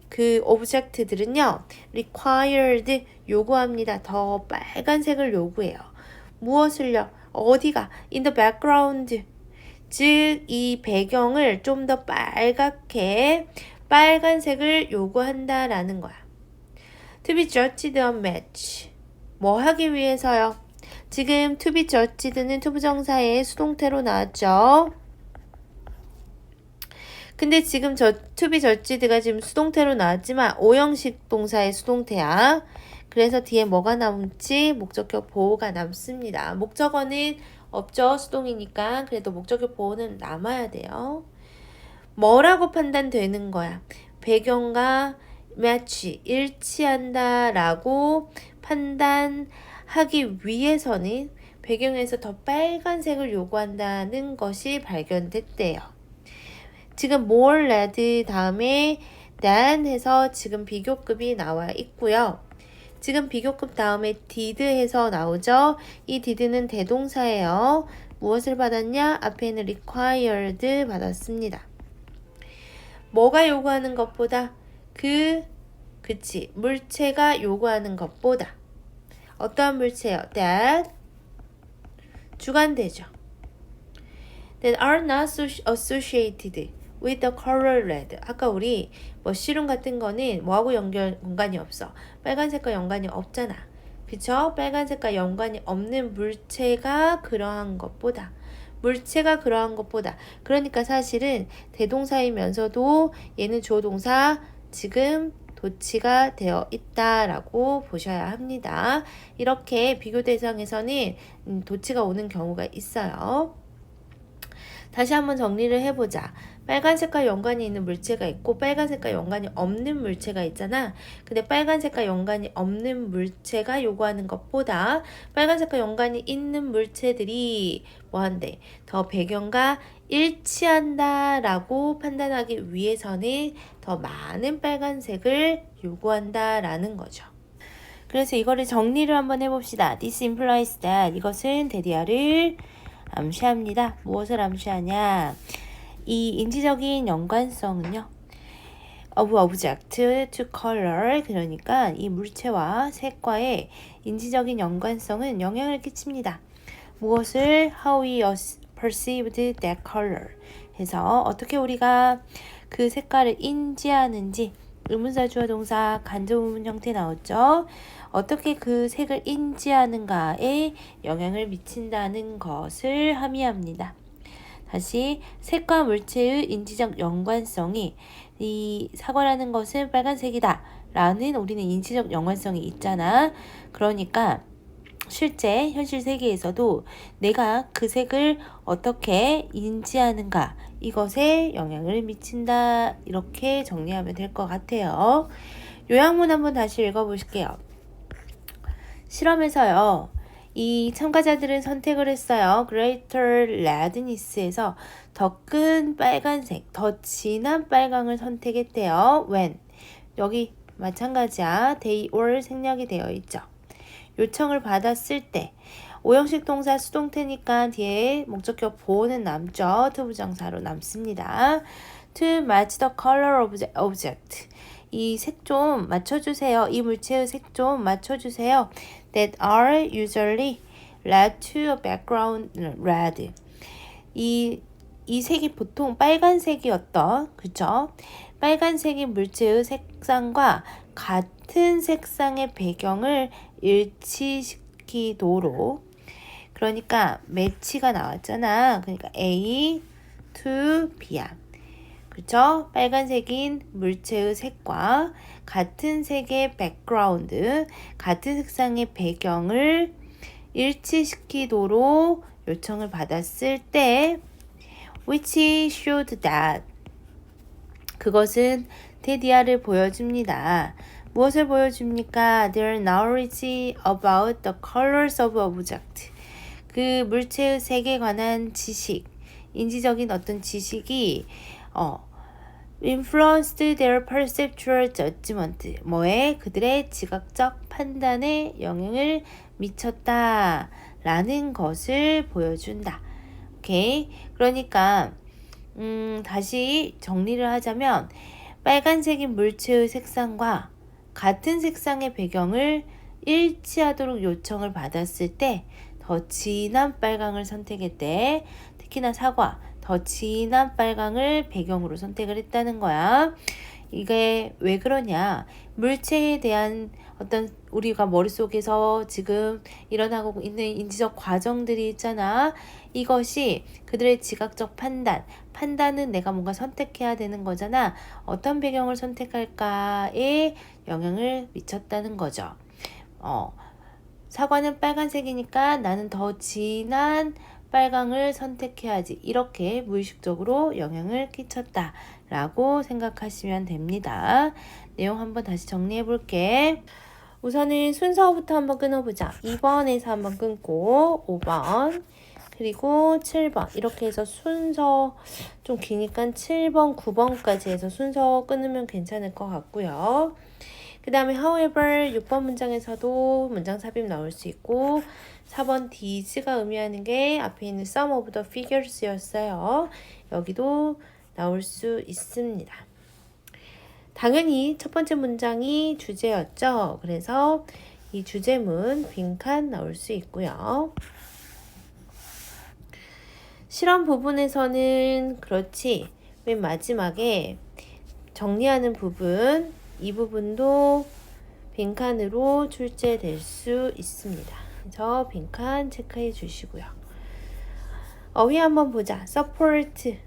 그 오브젝트들은요. required 요구합니다. 더 빨간색을 요구해요. 무엇을요? 어디가? in the background 즉 이 배경을 좀 더 빨갛게 빨간색을 요구한다라는 거야. to be judged on match 뭐 하기 위해서요? 지금 to be judged는 투부정사의 수동태로 나왔죠. 근데 지금 to be judged가 지금 수동태로 나왔지만 오형식 동사의 수동태야. 그래서 뒤에 뭐가 남지? 목적격 보호가 남습니다. 목적어는 없죠. 수동이니까. 그래도 목적격 보호는 남아야 돼요. 뭐라고 판단되는 거야? 배경과 match, 일치한다 라고 판단하기 위해서는 배경에서 더 빨간색을 요구한다는 것이 발견됐대요. 지금 more red 다음에 than 해서 지금 비교급이 나와 있고요. 지금 비교급 다음에 did 해서 나오죠. 이 did는 대동사예요. 무엇을 받았냐? 앞에는 required 받았습니다. 뭐가 요구하는 것보다 그치 물체가 요구하는 것보다 어떠한 물체요? that 주관되죠. that are not associated with the color red. 아까 우리 머쉬룸 같은 거는 뭐하고 연관이 없어. 빨간색과 연관이 없잖아. 그쵸? 빨간색과 연관이 없는 물체가 그러한 것보다 그러니까 사실은 대동사이면서도 얘는 주어 동사 지금 도치가 되어 있다라고 보셔야 합니다. 이렇게 비교 대상에서는 도치가 오는 경우가 있어요. 다시 한번 정리를 해보자. 빨간색과 연관이 있는 물체가 있고 빨간색과 연관이 없는 물체가 있잖아. 근데 빨간색과 연관이 없는 물체가 요구하는 것보다 빨간색과 연관이 있는 물체들이 뭐한대? 더 배경과 일치한다 라고 판단하기 위해서는 더 많은 빨간색을 요구한다 라는 거죠. 그래서 이거를 정리를 한번 해봅시다. This implies that 이것은 대디아를 암시합니다. 무엇을 암시하냐? 이 인지적인 연관성은요. of object to color 그러니까 이 물체와 색과의 인지적인 연관성은 영향을 끼칩니다. 무엇을 how we perceived that color 해서 어떻게 우리가 그 색깔을 인지하는지 의문사 주어 동사 간접의문 형태 나왔죠. 어떻게 그 색을 인지하는가에 영향을 미친다는 것을 함의합니다. 다시 색과 물체의 인지적 연관성이 이 사과라는 것은 빨간색이다 라는 우리는 인지적 연관성이 있잖아. 그러니까 실제 현실 세계에서도 내가 그 색을 어떻게 인지하는가 이것에 영향을 미친다 이렇게 정리하면 될 것 같아요. 요약문 한번 다시 읽어보실게요. 실험에서요. 이 참가자들은 선택을 했어요. Greater Redness에서 더 큰 빨간색, 더 진한 빨강을 선택했대요. When 여기 마찬가지야. They were 생략이 되어 있죠. 요청을 받았을 때 오형식 동사 수동태니까 뒤에 목적격 보호는 남죠. 투부정사로 남습니다. To match the color of the object 이 색 좀 맞춰주세요. 이 물체의 색 좀 맞춰주세요. That are usually red to a background red. 이 색이 보통 빨간색이었던, 그쵸? 빨간색이 물체의 색상과 같은 색상의 배경을 일치시키도록. 그러니까 매치가 나왔잖아. 그러니까 A to B야. 그쵸? 빨간색인 물체의 색과 같은 색의 백그라운드, 같은 색상의 배경을 일치시키도록 요청을 받았을 때 which showed that 그것은 테디아를 보여줍니다. 무엇을 보여줍니까? Their knowledge about the colors of object. 그 물체의 색에 관한 지식, 인지적인 어떤 지식이 influenced their perceptual judgment. 뭐에? 그들의 지각적 판단에 영향을 미쳤다. 라는 것을 보여준다. 오케이. 그러니까, 다시 정리를 하자면, 빨간색인 물체의 색상과 같은 색상의 배경을 일치하도록 요청을 받았을 때, 더 진한 빨강을 선택했대. 특히나 사과, 더 진한 빨강을 배경으로 선택을 했다는 거야. 이게 왜 그러냐? 물체에 대한 어떤 우리가 머릿속에서 지금 일어나고 있는 인지적 과정들이 있잖아. 이것이 그들의 지각적 판단은 내가 뭔가 선택해야 되는 거잖아. 어떤 배경을 선택할까에 영향을 미쳤다는 거죠. 사과는 빨간색이니까 나는 더 진한 빨강을 선택해야지. 이렇게 무의식적으로 영향을 끼쳤다 라고 생각하시면 됩니다. 내용 한번 다시 정리해 볼게. 우선은 순서부터 한번 끊어보자. 2번에서 한번 끊고 5번 그리고 7번 이렇게 해서 순서 좀 기니까 7번, 9번까지 해서 순서 끊으면 괜찮을 것 같고요. 그 다음에 however 6번 문장에서도 문장 삽입 나올 수 있고 4번 these가 의미하는 게 앞에 있는 some of the figures였어요. 여기도 나올 수 있습니다. 당연히 첫 번째 문장이 주제였죠. 그래서 이 주제문 빈칸 나올 수 있고요. 실험 부분에서는 그렇지. 맨 마지막에 정리하는 부분, 이 부분도 빈칸으로 출제될 수 있습니다. 그래서 빈칸 체크해 주시고요. 어휘 한번 보자. support,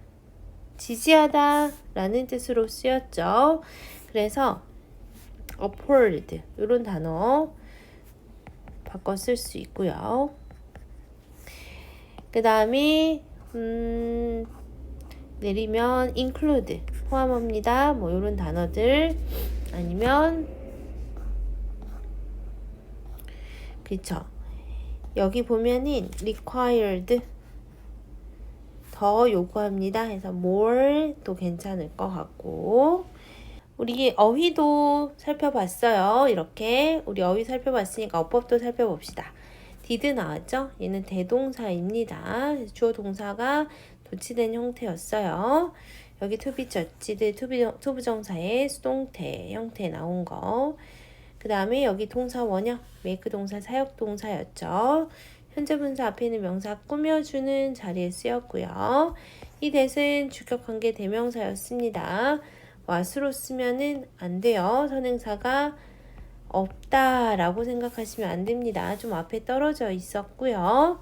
지지하다 라는 뜻으로 쓰였죠. 그래서 uphold 이런 단어 바꿔 쓸 수 있고요. 그 다음에 내리면 include 포함합니다. 뭐 이런 단어들 아니면 그쵸. 여기 보면은 required 더 요구합니다 해서 more도 괜찮을 것 같고 우리 어휘도 살펴봤어요. 이렇게 우리 어휘 살펴봤으니까 어법도 살펴봅시다. did 나왔죠? 얘는 대동사입니다. 주어 동사가 도치된 형태였어요. 여기 to be judged, 투부정사의 수동태 형태 나온 거. 그 다음에 여기 동사 원형, make 동사 사역동사였죠. 현재 분사 앞에 있는 명사 꾸며주는 자리에 쓰였고요. 이 that은 주격관계 대명사였습니다. what으로 쓰면은 안 돼요. 선행사가 없다라고 생각하시면 안 됩니다. 좀 앞에 떨어져 있었고요.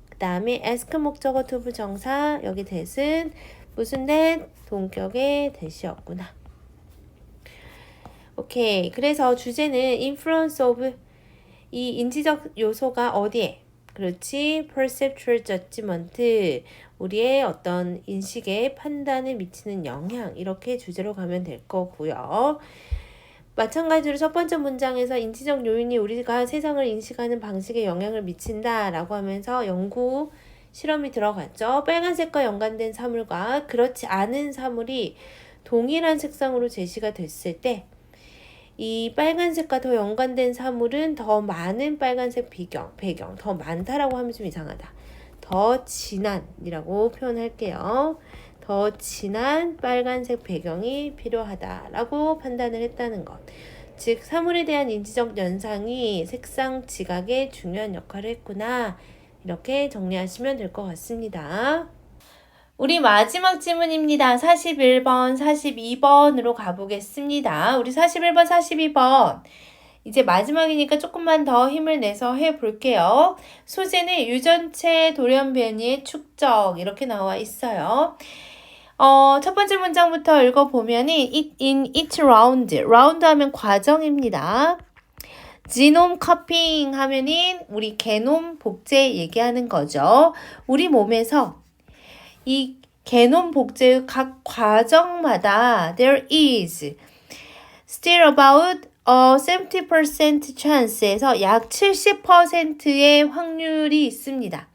그 다음에 ask 목적어 to 부정사 여기 that은 무슨 that? 동격의 that이었구나. 오케이. 그래서 주제는 influence of 이 인지적 요소가 어디에? 그렇지. perceptual judgment. 우리의 어떤 인식에 판단에 미치는 영향. 이렇게 주제로 가면 될 거고요. 마찬가지로 첫 번째 문장에서 인지적 요인이 우리가 세상을 인식하는 방식에 영향을 미친다 라고 하면서 연구 실험이 들어갔죠. 빨간색과 연관된 사물과 그렇지 않은 사물이 동일한 색상으로 제시가 됐을 때 이 빨간색과 더 연관된 사물은 더 많은 빨간색 배경, 더 많다라고 하면 좀 이상하다. 더 진한이라고 표현할게요. 더 진한 빨간색 배경이 필요하다라고 판단을 했다는 것. 즉 사물에 대한 인지적 연상이 색상 지각에 중요한 역할을 했구나. 이렇게 정리하시면 될 것 같습니다. 우리 마지막 질문입니다. 41번, 42번으로 가보겠습니다. 우리 41번, 42번. 이제 마지막이니까 조금만 더 힘을 내서 해볼게요. 소재는 유전체 돌연 변이의 축적 이렇게 나와 있어요. 첫 번째 문장부터 읽어보면은 in each round. round 하면 과정입니다. 지놈 커핑 하면은 우리 게놈 복제 얘기하는 거죠. 우리 몸에서 이 게놈 복제의 각 과정마다 there is still about a 70% chance에서 약 70%의 확률이 있습니다.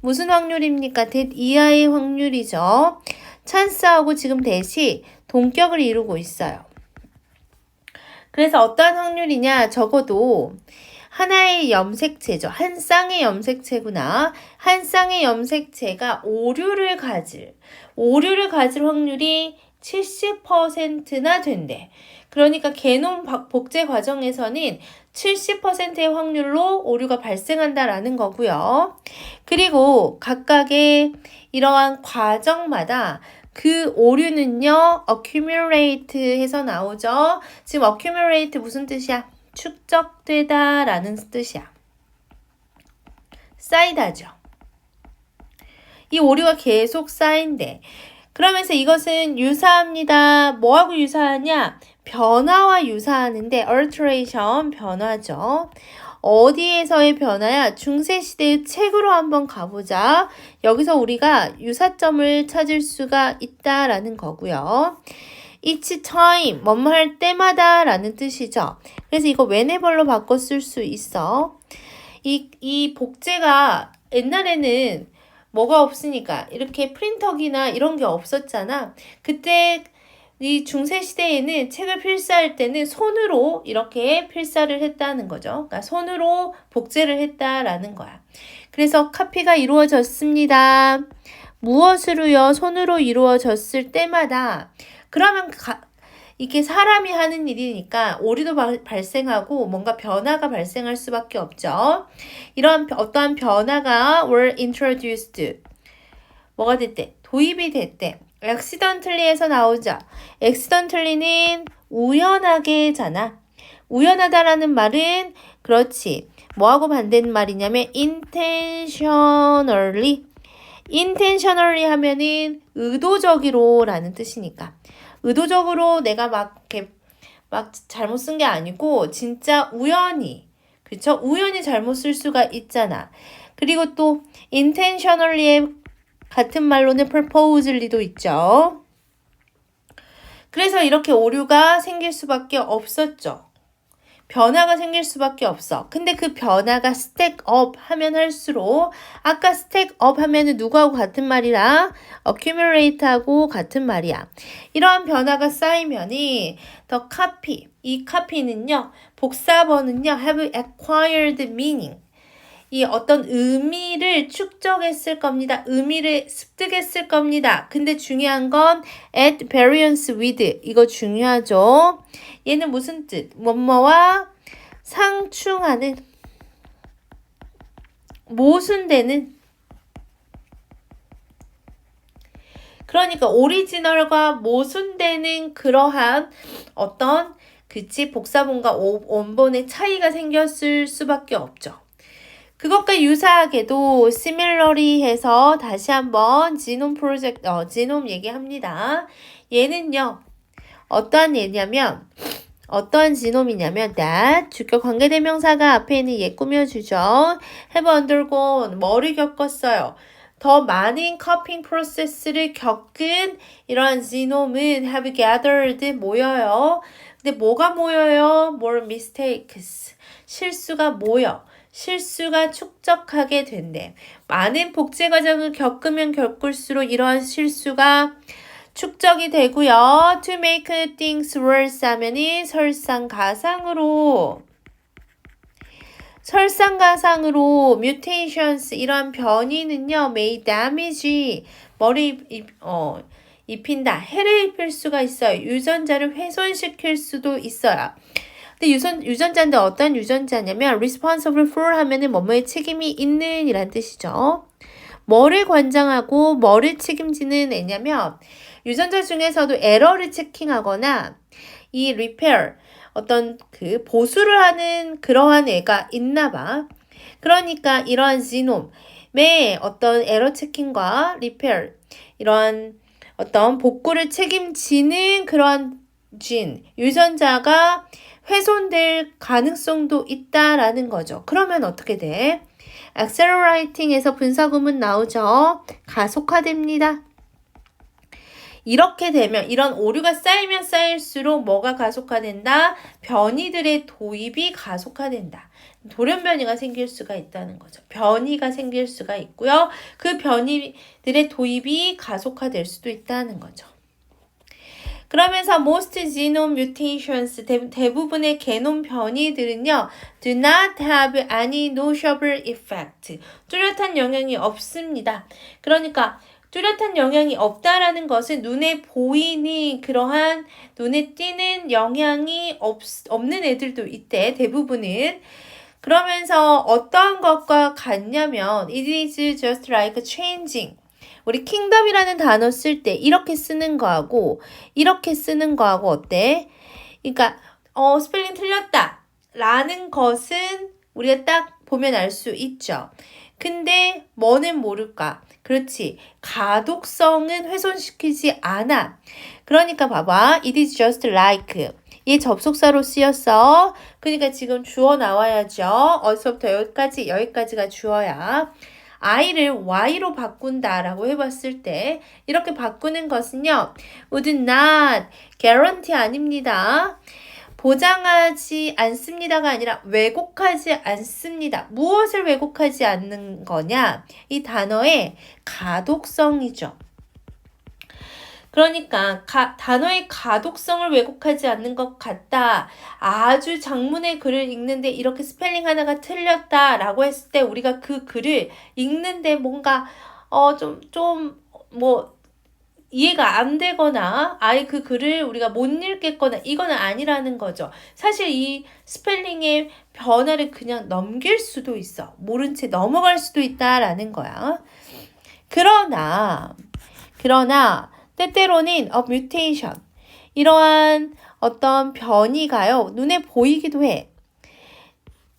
무슨 확률입니까? that 이하의 확률이죠. 찬스하고 지금 대시 동격을 이루고 있어요. 그래서 어떠한 확률이냐? 적어도 하나의 염색체죠. 한 쌍의 염색체구나. 한 쌍의 염색체가 오류를 가질 확률이 70%나 된대. 그러니까 게놈 복제 과정에서는 70%의 확률로 오류가 발생한다라는 거고요. 그리고 각각의 이러한 과정마다 그 오류는요, accumulate 해서 나오죠. 지금 accumulate 무슨 뜻이야? 축적되다 라는 뜻이야. 쌓이다죠. 이 오류가 계속 쌓인대. 그러면서 이것은 유사합니다. 뭐하고 유사하냐? 변화와 유사하는데 alteration, 변화죠. 어디에서의 변화야? 중세시대의 책으로 한번 가보자. 여기서 우리가 유사점을 찾을 수가 있다라는 거고요. each time, 뭐뭐 할 때마다 라는 뜻이죠. 그래서 이거 whenever로 바꿔 쓸 수 있어. 이 복제가 옛날에는 뭐가 없으니까 이렇게 프린터기나 이런 게 없었잖아. 그때 이 중세시대에는 책을 필사할 때는 손으로 이렇게 필사를 했다는 거죠. 그러니까 손으로 복제를 했다라는 거야. 그래서 카피가 이루어졌습니다. 무엇으로요? 손으로 이루어졌을 때마다. 그러면 이게 사람이 하는 일이니까 오류도 발생하고 뭔가 변화가 발생할 수밖에 없죠. 이런 어떠한 변화가 were introduced. 뭐가 됐대? 도입이 됐대. accidentally에서 나오죠. accidentally는 우연하게잖아. 우연하다라는 말은 그렇지. 뭐하고 반대는 말이냐면 intentionally. intentionally 하면은 의도적으로라는 뜻이니까. 의도적으로 내가 막 잘못 쓴 게 아니고 진짜 우연히. 그쵸? 우연히 잘못 쓸 수가 있잖아. 그리고 또 intentionally의 같은 말로는 purposely도 있죠. 그래서 이렇게 오류가 생길 수밖에 없었죠. 변화가 생길 수밖에 없어. 근데 그 변화가 stack up 하면 할수록 아까 stack up 하면은 누구하고 같은 말이라 accumulate하고 같은 말이야. 이러한 변화가 쌓이면이 the copy, 이 copy는요, 복사본은요, have acquired meaning. 이 어떤 의미를 축적했을 겁니다. 의미를 습득했을 겁니다. 근데 중요한 건 at variance with. 이거 중요하죠. 얘는 무슨 뜻? 뭐뭐와 상충하는, 모순되는. 그러니까 오리지널과 모순되는 그러한 어떤 복사본과 원본의 차이가 생겼을 수밖에 없죠. 그것과 유사하게도 similarly 해서 다시 한번 지놈 프로젝트, 지놈 얘기합니다. 얘는요, 어떠한 지놈이냐면 that 주격 관계대명사가 앞에 있는 얘 꾸며주죠. have undergone, 뭐를 겪었어요. 더 많은 커핑 프로세스를 겪은 이러한 지놈은 have gathered, 모여요. 근데 뭐가 모여요? more mistakes, 실수가 모여. 실수가 축적하게 된대. 많은 복제 과정을 겪으면 겪을수록 이러한 실수가 축적이 되고요. To make things worse 하면은 설상가상으로 mutations 이러한 변이는요. may damage 머리 입힌다. 해를 입힐 수가 있어요. 유전자를 훼손시킬 수도 있어요. 근데 유전자인데 어떤 유전자냐면 responsible for 하면은 뭐뭐에 책임이 있는 이란 뜻이죠. 뭐를 관장하고 뭐를 책임지는 애냐면 유전자 중에서도 에러를 체킹하거나 이 repair 어떤 보수를 하는 그러한 애가 있나 봐. 그러니까 이러한 지놈의 어떤 에러 체킹과 repair 이러한 어떤 복구를 책임지는 그런 진, 유전자가 훼손될 가능성도 있다라는 거죠. 그러면 어떻게 돼? accelerating에서 분사구문 나오죠. 가속화됩니다. 이렇게 되면 이런 오류가 쌓이면 쌓일수록 뭐가 가속화된다? 변이들의 도입이 가속화된다. 돌연변이가 생길 수가 있다는 거죠. 변이가 생길 수가 있고요. 그 변이들의 도입이 가속화될 수도 있다는 거죠. 그러면서 most genome mutations, 대부분의 게놈 변이들은요, do not have any noticeable effect. 뚜렷한 영향이 없습니다. 그러니까 뚜렷한 영향이 없다라는 것은 눈에 보이는 그러한 눈에 띄는 영향이 없는 애들도 있대. 대부분은. 그러면서 어떤 것과 같냐면 it is just like changing. 우리 킹덤이라는 단어 쓸 때 이렇게 쓰는 거하고 이렇게 쓰는 거하고 어때? 그러니까 스펠링 틀렸다 라는 것은 우리가 딱 보면 알 수 있죠. 근데 뭐는 모를까? 그렇지. 가독성은 훼손시키지 않아. 그러니까 봐봐. It is just like. 얘 접속사로 쓰였어. 그러니까 지금 주어 나와야죠. 어디서부터 여기까지가 주어야. I를 Y로 바꾼다라고 해봤을 때 이렇게 바꾸는 것은요. would not, guarantee 아닙니다. 보장하지 않습니다가 아니라 왜곡하지 않습니다. 무엇을 왜곡하지 않는 거냐? 이 단어의 가독성이죠. 그러니까 단어의 가독성을 왜곡하지 않는 것 같다. 아주 장문의 글을 읽는데 이렇게 스펠링 하나가 틀렸다라고 했을 때 우리가 그 글을 읽는데 뭔가 이해가 안 되거나 아예 그 글을 우리가 못 읽겠거나 이거는 아니라는 거죠. 사실 이 스펠링의 변화를 그냥 넘길 수도 있어. 모른 채 넘어갈 수도 있다라는 거야. 그러나 때때로는 a mutation, 이러한 어떤 변이가요. 눈에 보이기도 해.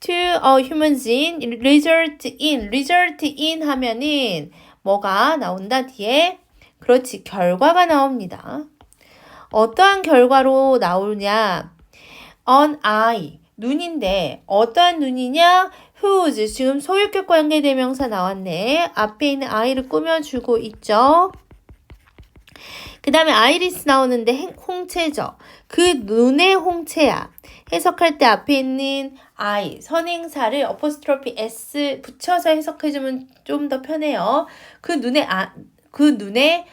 To a human gene, result in 하면은 뭐가 나온다 뒤에? 그렇지, 결과가 나옵니다. 어떠한 결과로 나오냐? An eye, 눈인데 어떠한 눈이냐? Whose, 지금 소유격 관계대명사 나왔네. 앞에 있는 eye를 꾸며주고 있죠. 그 다음에 아이리스 나오는데 홍채죠. 그 눈의 홍채야. 해석할 때 앞에 있는 I, 선행사를 어포스트로피 S 붙여서 해석해주면 좀 더 편해요. 그 눈의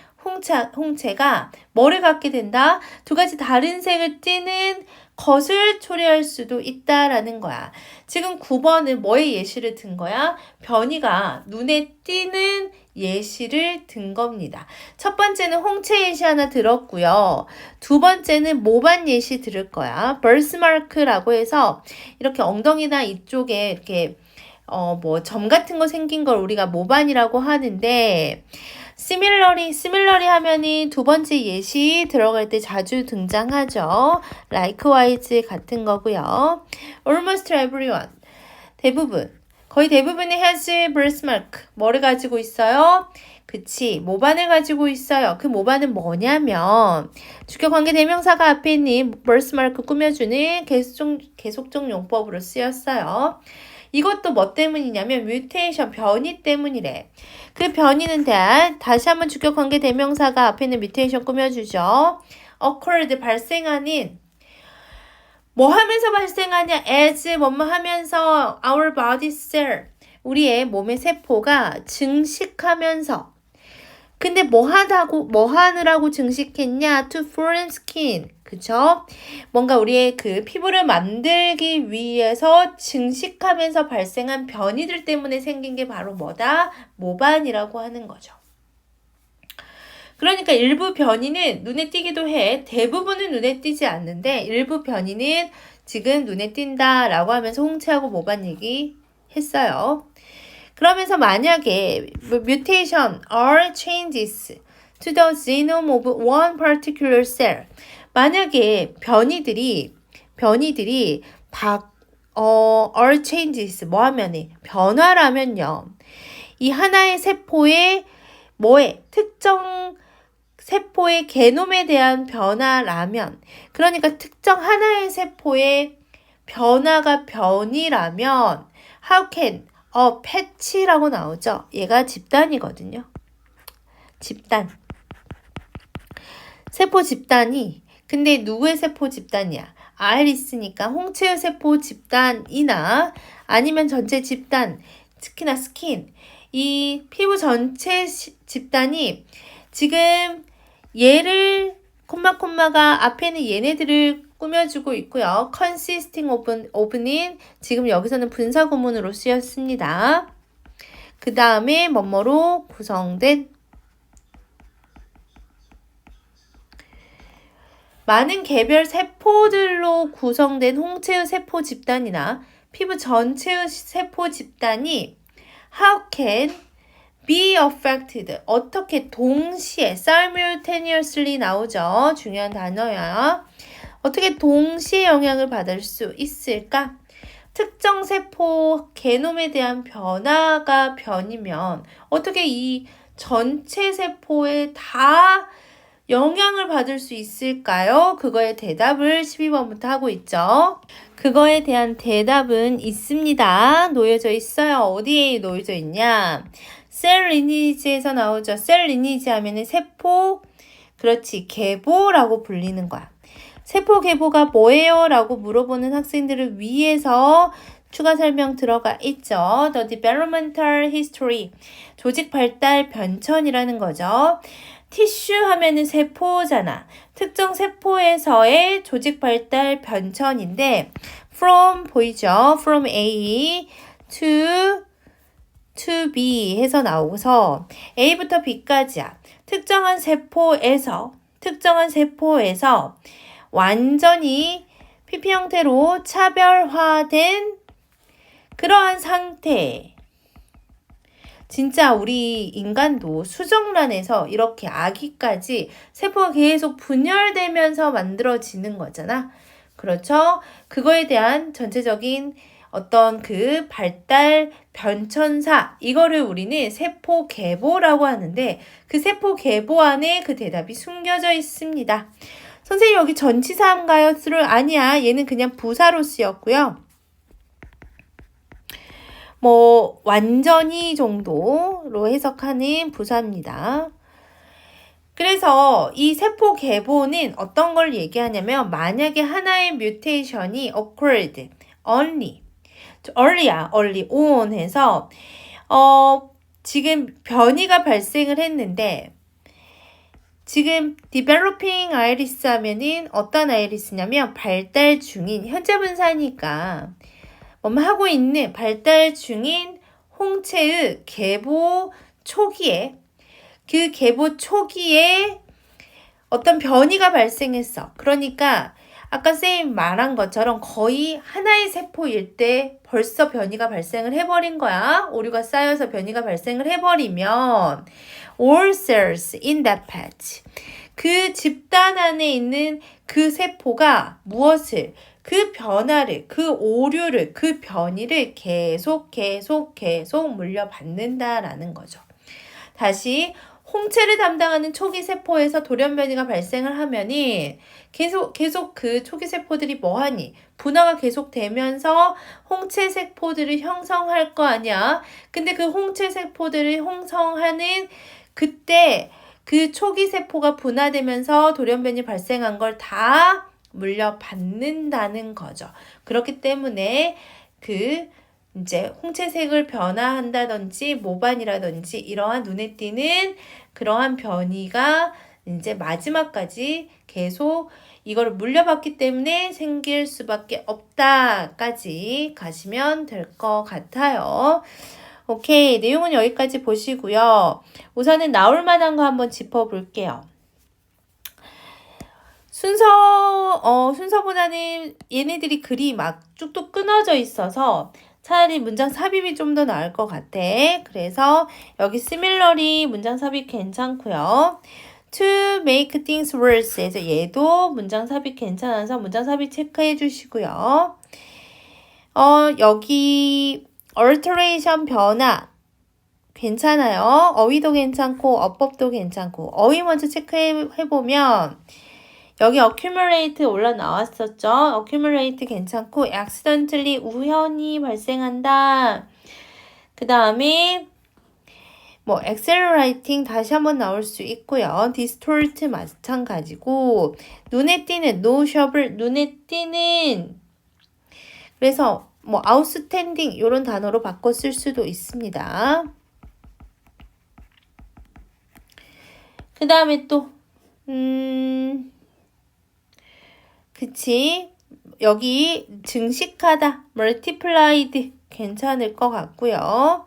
홍채가 뭐를 갖게 된다? 두 가지 다른 색을 띠는 것을 초래할 수도 있다라는 거야. 지금 9번은 뭐의 예시를 든 거야? 변이가 눈에 띄는 예시를 든 겁니다. 첫 번째는 홍채 예시 하나 들었고요. 두 번째는 모반 예시 들을 거야. birthmark라고 해서 이렇게 엉덩이나 이쪽에 이렇게 점 같은 거 생긴 걸 우리가 모반이라고 하는데 similarly 하면은 두 번째 예시 들어갈 때 자주 등장하죠. likewise 같은 거고요. almost everyone, 거의 대부분의 has birthmark, 뭐를 가지고 있어요? 그치, 모반을 가지고 있어요. 그 모반은 뭐냐면 주격관계 대명사가 앞에 있는 birthmark 꾸며주는 계속적 용법으로 쓰였어요. 이것도 뭐 때문이냐면 뮤테이션, 변이 때문이래. 그 변이는 다시 한번 주격관계 대명사가 앞에 있는 뮤테이션 꾸며주죠. occurred, 발생하는, 뭐 하면서 발생하냐? as 뭐뭐 하면서 our body cell, 우리의 몸의 세포가 증식하면서. 근데 뭐 하느라고 증식했냐? to form skin. 그쵸? 뭔가 우리의 그 피부를 만들기 위해서 증식하면서 발생한 변이들 때문에 생긴 게 바로 뭐다? 모반이라고 하는 거죠. 그러니까 일부 변이는 눈에 띄기도 해. 대부분은 눈에 띄지 않는데 일부 변이는 지금 눈에 띈다 라고 하면서 홍채하고 모반 얘기 했어요. 그러면서 만약에 mutation are changes to the genome of one particular cell, 만약에 변이들이 are changes 뭐 하면은 변화라면요. 이 하나의 세포의 특정 세포의 게놈에 대한 변화라면, 그러니까 특정 하나의 세포의 변화가 변이라면 how can patch라고 나오죠. 얘가 집단이거든요. 집단. 세포 집단이 근데 누구의 세포 집단이야? 아이리스니까 홍채의 세포 집단이나 아니면 전체 집단, 특히나 스킨. 이 피부 전체 집단이 지금 얘를 콤마가 앞에는 얘네들을 꾸며주고 있고요. consisting of는 지금 여기서는 분사 구문으로 쓰였습니다. 그 다음에 뭐뭐로 구성된 많은 개별 세포들로 구성된 홍채의 세포 집단이나 피부 전체의 세포 집단이 how can be affected 어떻게 동시에 simultaneously 나오죠. 중요한 단어야. 어떻게 동시에 영향을 받을 수 있을까? 특정 세포 게놈에 대한 변화가 변이면 어떻게 이 전체 세포에 다 영향을 받을 수 있을까요? 그거의 대답을 12번부터 하고 있죠. 그거에 대한 대답은 있습니다. 놓여져 있어요. 어디에 놓여져 있냐? 셀 리니지에서 나오죠. 셀 리니지 하면은 세포, 그렇지, 계보라고 불리는 거야. 세포 계보가 뭐예요? 라고 물어보는 학생들을 위해서 추가 설명 들어가 있죠. The developmental history, 조직 발달 변천이라는 거죠. 티슈 하면은 세포잖아. 특정 세포에서의 조직 발달 변천인데 from 보이죠? from A to B 해서 나오고서 A부터 B까지야. 특정한 세포에서 완전히 PP 형태로 차별화된 그러한 상태. 진짜 우리 인간도 수정란에서 이렇게 아기까지 세포가 계속 분열되면서 만들어지는 거잖아. 그렇죠? 그거에 대한 전체적인 어떤 그 발달 변천사, 이거를 우리는 세포 계보라고 하는데 그 세포 계보 안에 그 대답이 숨겨져 있습니다. 선생님 여기 전치사인가요? 아니야. 얘는 그냥 부사로 쓰였고요. 뭐 완전히 정도로 해석하는 부사입니다. 그래서 이 세포 계보는 어떤 걸 얘기하냐면 만약에 하나의 뮤테이션이 occurred early on 해서 지금 변이가 발생을 했는데 지금 developing iris 하면은 어떤 아이리스냐면 발달 중인 현재 분사니까 하고 있는 발달 중인 홍채의 계보 초기에 그 계보 초기에 어떤 변이가 발생했어. 그러니까 아까 쌤 말한 것처럼 거의 하나의 세포일 때 벌써 변이가 발생을 해버린 거야. 오류가 쌓여서 변이가 발생을 해버리면 all cells in that patch 그 집단 안에 있는 그 세포가 무엇을 그 변화를, 그 오류를, 그 변이를 계속 물려받는다라는 거죠. 다시 홍채를 담당하는 초기 세포에서 돌연변이가 발생을 하면은 계속 그 초기 세포들이 뭐하니? 분화가 계속되면서 홍채 세포들을 형성할 거 아니야. 근데 그 홍채 세포들을 형성하는 그때 그 초기 세포가 분화되면서 돌연변이 발생한 걸 다 물려받는다는 거죠. 그렇기 때문에 이제 홍채색을 변화한다든지 모반이라든지 이러한 눈에 띄는 그러한 변이가 이제 마지막까지 계속 이거를 물려받기 때문에 생길 수밖에 없다까지 가시면 될 것 같아요. 오케이, 내용은 여기까지 보시고요. 우선은 나올 만한 거 한번 짚어볼게요. 순서보다는 얘네들이 글이 막 쭉쭉 끊어져 있어서 차라리 문장 삽입이 좀 더 나을 것 같아. 그래서 여기 similarly 문장 삽입 괜찮고요. To make things worse 해서 얘도 문장 삽입 괜찮아서 문장 삽입 체크해 주시고요. 여기 alteration 변화 괜찮아요. 어휘도 괜찮고 어법도 괜찮고 어휘 먼저 체크해보면 여기 accumulate 올라 나왔었죠. accumulate 괜찮고 accidentally 우연히 발생한다. 그 다음에 뭐 accelerating 다시 한번 나올 수 있고요. distort 마찬가지고 눈에 띄는 noticeable 눈에 띄는 그래서 뭐 outstanding 이런 단어로 바꿔 쓸 수도 있습니다. 그 다음에 또 그치 여기 증식하다 multiplied 괜찮을 것 같고요.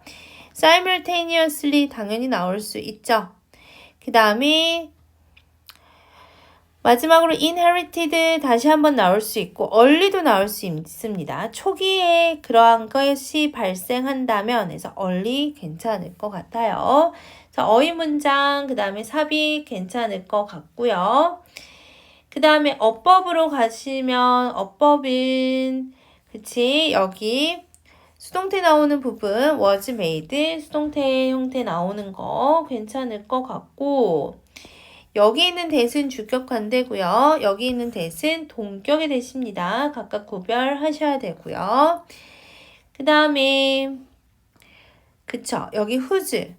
simultaneously 당연히 나올 수 있죠. 그 다음에 마지막으로 inherited 다시 한번 나올 수 있고 early도 나올 수 있습니다. 초기에 그러한 것이 발생한다면 해서 early 괜찮을 것 같아요. 그래서 어휘 문장 그 다음에 삽입 괜찮을 것 같고요. 그 다음에 어법으로 가시면 어법은 그치 여기 수동태 나오는 부분 was made 수동태 형태 나오는 거 괜찮을 것 같고 여기 있는 대신 주격 관대고요. 여기 있는 대신 동격의 대시입니다. 각각 구별하셔야 되고요. 그 다음에 그쵸 여기 whose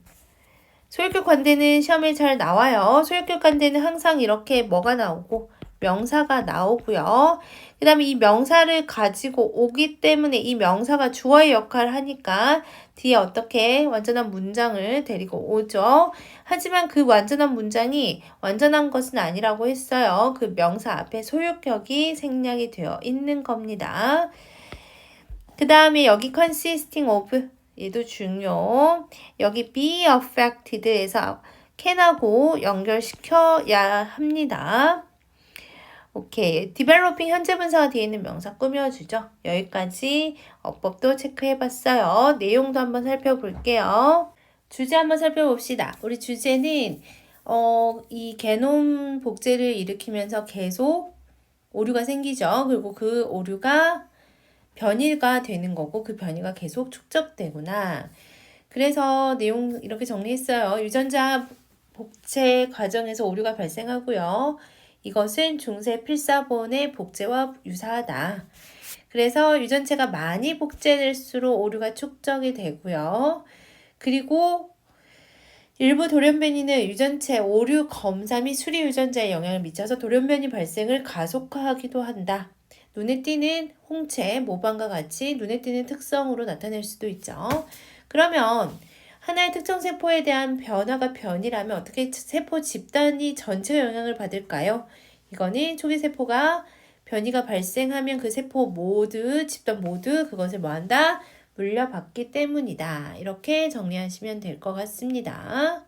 소유격 관대는 시험에 잘 나와요. 소유격 관대는 항상 이렇게 뭐가 나오고 명사가 나오고요. 그 다음에 이 명사를 가지고 오기 때문에 이 명사가 주어의 역할을 하니까 뒤에 어떻게 완전한 문장을 데리고 오죠. 하지만 그 완전한 문장이 완전한 것은 아니라고 했어요. 그 명사 앞에 소유격이 생략이 되어 있는 겁니다. 그 다음에 여기 consisting of 얘도 중요. 여기 be affected에서 can하고 연결시켜야 합니다. 오케이. developing 현재 분사가 뒤에 있는 명사 꾸며주죠. 여기까지 어법도 체크해봤어요. 내용도 한번 살펴볼게요. 주제 한번 살펴봅시다. 우리 주제는 이 게놈 복제를 일으키면서 계속 오류가 생기죠. 그리고 그 오류가 변이가 되는 거고 그 변이가 계속 축적되구나. 그래서 내용 이렇게 정리했어요. 유전자 복제 과정에서 오류가 발생하고요. 이것은 중세 필사본의 복제와 유사하다. 그래서 유전체가 많이 복제될수록 오류가 축적이 되고요. 그리고 일부 돌연변이는 유전체 오류 검사 및 수리 유전자에 영향을 미쳐서 돌연변이 발생을 가속화하기도 한다. 눈에 띄는 홍채, 모방과 같이 눈에 띄는 특성으로 나타낼 수도 있죠. 그러면 하나의 특정 세포에 대한 변화가 변이라면 어떻게 세포 집단이 전체 영향을 받을까요? 이거는 초기 세포가 변이가 발생하면 그 세포 모두, 집단 모두 그것을 뭐한다? 물려받기 때문이다. 이렇게 정리하시면 될 것 같습니다.